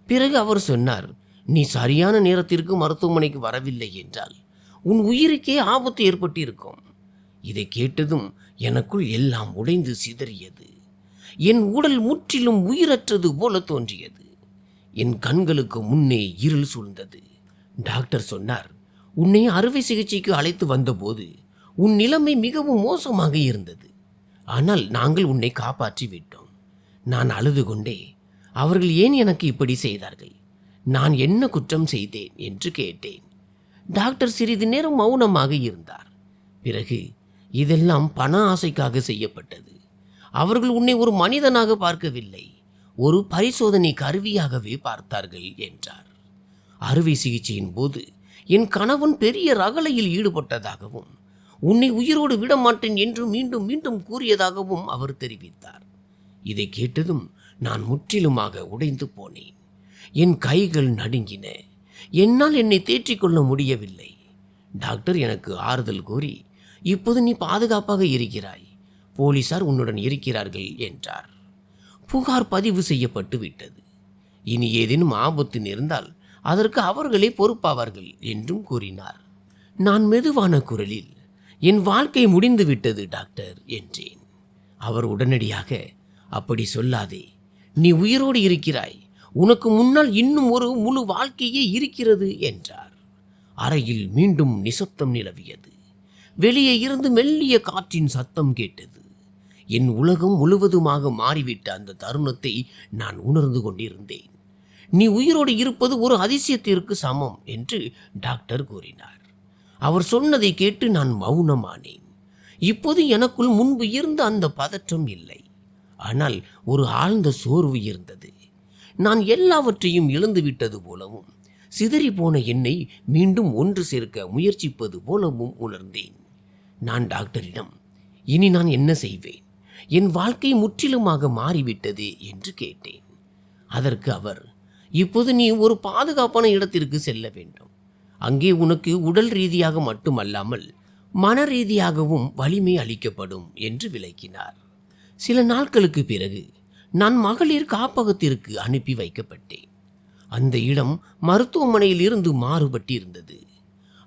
பிறகு அவர் சொன்னார், நீ சரியான நேரத்திற்கு மருத்துவமனைக்கு வரவில்லை என்றால் உன் உயிருக்கே ஆபத்து ஏற்பட்டிருக்கும். இதை கேட்டதும் எனக்குள் எல்லாம் உடைந்து சிதறியது. என் உடல் முற்றிலும் உயிரற்றது போல தோன்றியது. என் கண்களுக்கு முன்னே இருள் சூழ்ந்தது. டாக்டர் சொன்னார், உன்னை அறுவை சிகிச்சைக்கு அழைத்து வந்தபோது உன் நிலைமை மிகவும் மோசமாக இருந்தது. ஆனால் நாங்கள் உன்னை காப்பாற்றி விட்டோம். நான் அழுது கொண்டே, அவர்கள் ஏன் எனக்கு இப்படி செய்தார்கள்? நான் என்ன குற்றம் செய்தேன் என்று கேட்டேன். டாக்டர் சிறிது நேரம் மௌனமாக இருந்தார். பிறகு, இதெல்லாம் பண ஆசைக்காக செய்யப்பட்டது. அவர்கள் உன்னை ஒரு மனிதனாக பார்க்கவில்லை, ஒரு பரிசோதனை கருவியாகவே பார்த்தார்கள் என்றார். அறுவை சிகிச்சையின் போது என் கணவன் பெரிய ரகளையில் ஈடுபட்டதாகவும் உன்னை உயிரோடு விடமாட்டேன் என்று மீண்டும் மீண்டும் கூறியதாகவும் அவர் தெரிவித்தார். இதை கேட்டதும் நான் முற்றிலுமாக உடைந்து போனேன். என் கைகள் நடுங்கின. என்னால் என்னை தேற்றிக்கொள்ள முடியவில்லை. டாக்டர் எனக்கு ஆறுதல் கூறி, இப்போது நீ பாதுகாப்பாக இருக்கிறாய், போலீசார் உன்னுடன் இருக்கிறார்கள் என்றார். புகார் பதிவு செய்யப்பட்டு விட்டது. இனி ஏதேனும் ஆபத்து நேர்ந்தால் அதற்கு அவர்களே பொறுப்பாவார்கள் என்றும் கூறினார். நான் மெதுவான குரலில், என் வாழ்க்கை முடிந்து விட்டது டாக்டர் என்றேன். அவர் உடனடியாக, அப்படி சொல்லாதே, நீ உயிரோடு இருக்கிறாய், உனக்கு முன்னால் இன்னும் ஒரு முழு வாழ்க்கையே இருக்கிறது என்றார். அறையில் மீண்டும் நிசப்தம் நிலவியது. வெளியே இருந்து மெல்லிய காற்றின் சத்தம் கேட்டது. என் உலகம் முழுவதுமாக மாறிவிட்ட அந்த தருணத்தை நான் உணர்ந்து கொண்டிருந்தேன். நீ உயிரோடு இருப்பது ஒரு அதிசயத்திற்கு சமம் என்று டாக்டர் கூறினார். அவர் சொன்னதை கேட்டு நான் மௌனமானேன். இப்போது எனக்குள் முன்பு இருந்த அந்த பதற்றம் இல்லை. ஆனால் ஒரு ஆழ்ந்த சோர்வு இருந்தது. நான் எல்லாவற்றையும் இழந்துவிட்டது போலவும் சிதறி போன என்னை மீண்டும் ஒன்று சேர்க்க முயற்சிப்பது போலவும் உணர்ந்தேன். நான் டாக்டரிடம், இனி நான் என்ன செய்வேன்? என் வாழ்க்கை முற்றிலுமாக மாறிவிட்டது என்று கேட்டேன். அதற்கு அவர், இப்போது நீ ஒரு பாதுகாப்பான இடத்திற்கு செல்ல வேண்டும். அங்கே உனக்கு உடல் ரீதியாக மட்டுமல்லாமல் மன ரீதியாகவும் வலிமை அளிக்கப்படும் என்று விளக்கினார். சில நாட்களுக்கு பிறகு நான் மகளிர் காப்பகத்திற்கு அனுப்பி வைக்கப்பட்டேன். அந்த இடம் மருத்துவமனையில் இருந்து மாறுபட்டிருந்தது.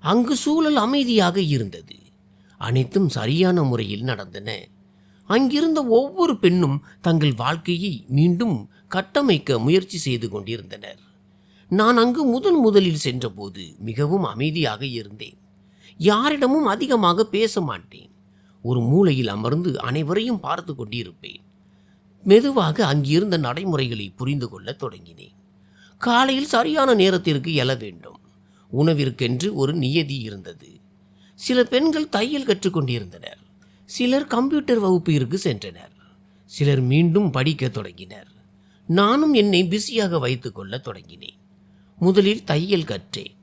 அங்கு சூழல் அமைதியாக இருந்தது. அனைத்தும் சரியான முறையில் நடந்தன. அங்கிருந்த ஒவ்வொரு பெண்ணும் தங்கள் வாழ்க்கையை மீண்டும் கட்டமைக்க முயற்சி செய்து கொண்டிருந்தனர். நான் அங்கு முதலில் சென்றபோது மிகவும் அமைதியாக இருந்தேன். யாரிடமும் அதிகமாக பேச மாட்டேன். ஒரு மூலையில் அமர்ந்து அனைவரையும் பார்த்து கொண்டிருப்பேன். மெதுவாக அங்கிருந்த நடைமுறைகளை புரிந்து கொள்ள தொடங்கினேன். காலையில் சரியான நேரத்திற்கு எழ வேண்டும். உணவிற்கென்று ஒரு நியதி இருந்தது. சில பெண்கள் தையல் கற்றுக்கொண்டிருந்தனர். சிலர் கம்ப்யூட்டர் வகுப்பிற்கு சென்றனர். சிலர் மீண்டும் படிக்க தொடங்கினர். நானும் என்னை பிஸியாக வைத்துக் கொள்ள தொடங்கினேன். முதலில் தையல் கற்றேன்.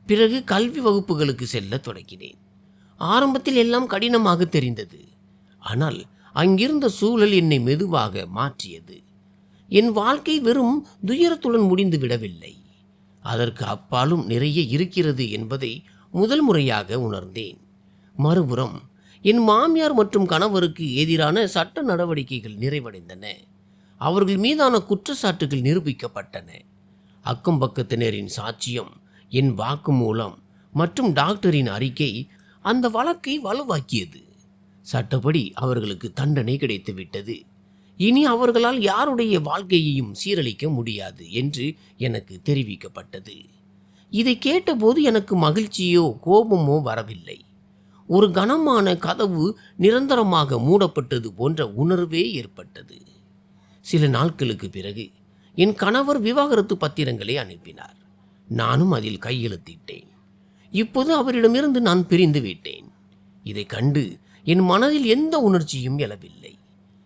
பிறகு கல்வி வகுப்புகளுக்கு செல்ல தொடங்கினேன். ஆரம்பத்தில் எல்லாம் கடினமாக தெரிந்தது. ஆனால் அங்கிருந்த சூழல் என்னை மெதுவாக மாற்றியது. என் வாழ்க்கை வெறும் துயரத்துடன் முடிந்து விடவில்லை. அதற்கு அப்பாலும் நிறைய இருக்கிறது என்பதை முதல் முறையாக உணர்ந்தேன். மறுபுறம் என் மாமியார் மற்றும் கணவருக்கு எதிரான சட்ட நடவடிக்கைகள் நிறைவடைந்தன. அவர்கள் மீதான குற்றச்சாட்டுகள் நிரூபிக்கப்பட்டன. அக்கம் பக்கத்தினரின் சாட்சியம், என் வாக்குமூலம் மற்றும் டாக்டரின் அறிக்கை அந்த வழக்கை வலுவாக்கியது. சட்டப்படி அவர்களுக்கு தண்டனை கிடைத்துவிட்டது. இனி அவர்களால் யாருடைய வாழ்க்கையையும் சீரழிக்க முடியாது என்று எனக்கு தெரிவிக்கப்பட்டது. இதை கேட்டபோது எனக்கு மகிழ்ச்சியோ கோபமோ வரவில்லை. ஒரு கனமான கதவு நிரந்தரமாக மூடப்பட்டது போன்ற உணர்வே ஏற்பட்டது. சில நாட்களுக்கு பிறகு என் கணவர் விவாகரத்து பத்திரங்களை அனுப்பினார். நானும் அதில் கையெழுத்திட்டேன். இப்போது அவரிடமிருந்து நான் பிரிந்து விட்டேன். இதை கண்டு என் மனதில் எந்த உணர்ச்சியும் எழவில்லை.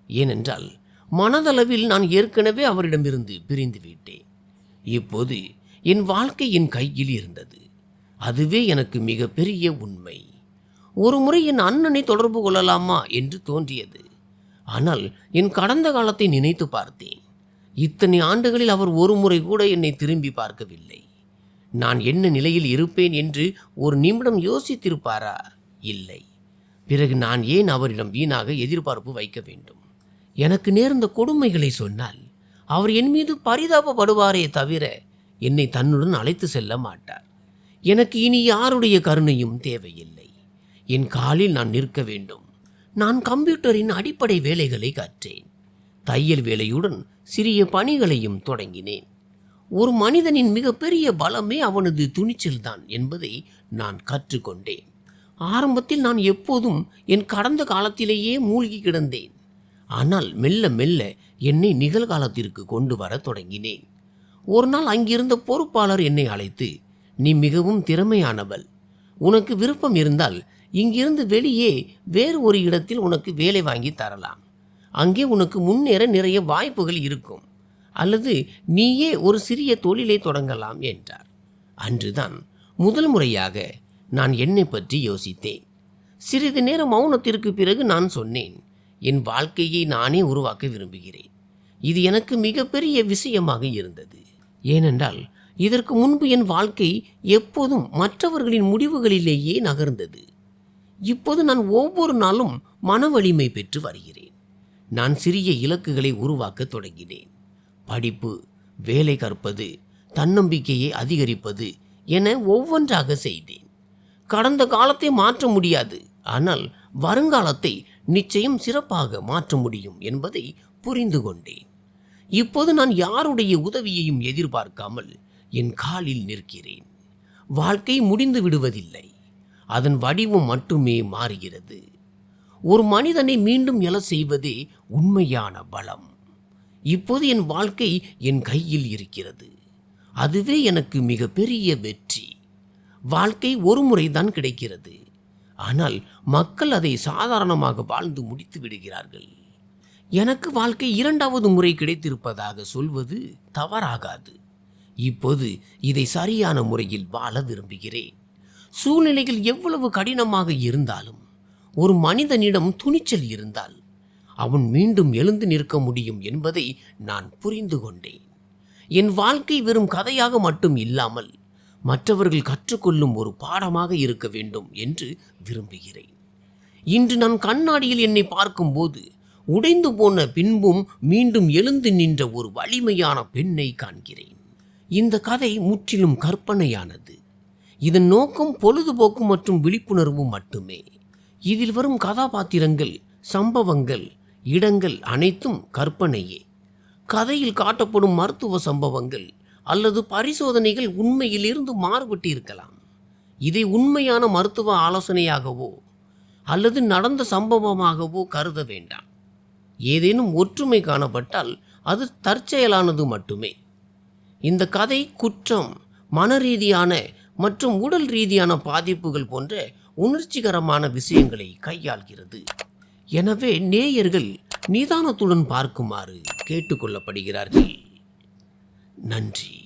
ஏனென்றால் மனதளவில் நான் ஏற்கனவே அவரிடமிருந்து பிரிந்து விட்டேன். இப்போது என் வாழ்க்கை என் கையில் இருந்தது. அதுவே எனக்கு மிகப்பெரிய உண்மை. ஒரு முறை என் அண்ணனை தொடர்பு கொள்ளலாமா என்று தோன்றியது. ஆனால் என் கடந்த காலத்தை நினைத்து பார்த்தேன். இத்தனை ஆண்டுகளில் அவர் ஒரு முறை கூட என்னை திரும்பி பார்க்கவில்லை. நான் என்ன நிலையில் இருப்பேன் என்று ஒரு நிமிடம் யோசித்திருப்பாரா? இல்லை. பிறகு நான் ஏன் அவரிடம் வீணாக எதிர்பார்ப்பு வைக்க வேண்டும்? எனக்கு நேர்ந்த கொடுமைகளை சொன்னால் அவர் என் மீது பரிதாபப்படுவாரே தவிர என்னை தன்னுடன் அழைத்து செல்ல மாட்டார். எனக்கு இனி யாருடைய கருணையும் தேவையில்லை. என் காலில் நான் நிற்க வேண்டும். நான் கம்ப்யூட்டரின் அடிப்படை வேலைகளை கற்றேன். தையல் வேலையுடன் சிறிய பணிகளையும் தொடங்கினேன். ஒரு மனிதனின் மிகப்பெரிய பலமே அவனது துணிச்சல்தான் என்பதை நான் கற்றுக்கொண்டேன். ஆரம்பத்தில் நான் எப்போதும் என் கடந்த காலத்திலேயே மூழ்கி கிடந்தேன். ஆனால் மெல்ல மெல்ல என்னை நிகழ்காலத்திற்கு கொண்டு வர தொடங்கினேன். ஒரு நாள் அங்கிருந்த பொறுப்பாளர் என்னை அழைத்து, நீ மிகவும் திறமையானவள். உனக்கு விருப்பம் இருந்தால் இங்கிருந்து வெளியே வேறு ஒரு இடத்தில் உனக்கு வேலை வாங்கி தரலாம். அங்கே உனக்கு முன்னேற நிறைய வாய்ப்புகள் இருக்கும். அல்லது நீயே ஒரு சிறிய தொழிலை தொடங்கலாம் என்றார். அன்றுதான் முதல் முறையாக நான் என்னை பற்றி யோசித்தேன். சிறிது நேர மௌனத்திற்கு பிறகு நான் சொன்னேன், என் வாழ்க்கையை நானே உருவாக்க விரும்புகிறேன். இது எனக்கு மிகப்பெரிய விஷயமாக இருந்தது. ஏனென்றால் இதற்கு முன்பு என் வாழ்க்கை எப்போதும் மற்றவர்களின் முடிவுகளிலேயே நகர்ந்தது. இப்போது நான் ஒவ்வொரு நாளும் மன வலிமை பெற்று வருகிறேன். நான் சிறிய இலக்குகளை உருவாக்க தொடங்கினேன். படிப்பு, வேலை கற்பது, தன்னம்பிக்கையை அதிகரிப்பது என ஒவ்வொன்றாக செய்தேன். கடந்த காலத்தை மாற்ற முடியாது, ஆனால் வருங்காலத்தை நிச்சயம் சிறப்பாக மாற்ற முடியும் என்பதை புரிந்து கொண்டேன். இப்போது நான் யாருடைய உதவியையும் எதிர்பார்க்காமல் என் காலில் நிற்கிறேன். வாழ்க்கை முடிந்து விடுவதில்லை, அதன் வடிவம் மட்டுமே மாறுகிறது. ஒரு மனிதனை மீண்டும் எழ செய்வதே உண்மையான பலம். இப்போது என் வாழ்க்கை என் கையில் இருக்கிறது. அதுவே எனக்கு மிகப்பெரிய வெற்றி. வாழ்க்கை ஒரு முறைதான் கிடைக்கிறது, ஆனால் மக்கள் அதை சாதாரணமாக வாழ்ந்து முடித்து விடுகிறார்கள். எனக்கு வாழ்க்கை இரண்டாவது முறை கிடைத்திருப்பதாக சொல்வது தவறாகாது. இப்போது இதை சரியான முறையில் வாழ விரும்புகிறேன். சூழ்நிலைகள் எவ்வளவு கடினமாக இருந்தாலும் ஒரு மனிதனிடம் துணிச்சல் இருந்தால் அவன் மீண்டும் எழுந்து நிற்க முடியும் என்பதை நான் புரிந்து கொண்டேன். என் வாழ்க்கை வெறும் கதையாக மட்டும் இல்லாமல் மற்றவர்கள் கற்றுக்கொள்ளும் ஒரு பாடமாக இருக்க வேண்டும் என்று விரும்புகிறேன். இன்று நான் கண்ணாடியில் என்னை பார்க்கும்போது உடைந்து போன பின்பும் மீண்டும் எழுந்து நின்ற ஒரு வலிமையான பெண்ணை காண்கிறேன். இந்த கதை முற்றிலும் கற்பனையானது. இதன் நோக்கம் பொழுதுபோக்கு மற்றும் விழிப்புணர்வு மட்டுமே. இதில் வரும் கதாபாத்திரங்கள், சம்பவங்கள், இடங்கள் அனைத்தும் கற்பனையே. கதையில் காட்டப்படும் மருத்துவ சம்பவங்கள் அல்லது பரிசோதனைகள் உண்மையிலிருந்து மாறுபட்டு இருக்கலாம். இதை உண்மையான மருத்துவ ஆலோசனையாகவோ அல்லது நடந்த சம்பவமாகவோ கருத வேண்டாம். ஏதேனும் ஒற்றுமை காணப்பட்டால் அது தற்செயலானது மட்டுமே. இந்த கதை குற்றம், மனரீதியான மற்றும் உடல் ரீதியான பாதிப்புகள் போன்ற உணர்ச்சிகரமான விஷயங்களை கையாள்கிறது. எனவே நேயர்கள் நிதானத்துடன் பார்க்குமாறு கேட்டுக்கொள்ளப்படுகிறார்கள். நன்றி.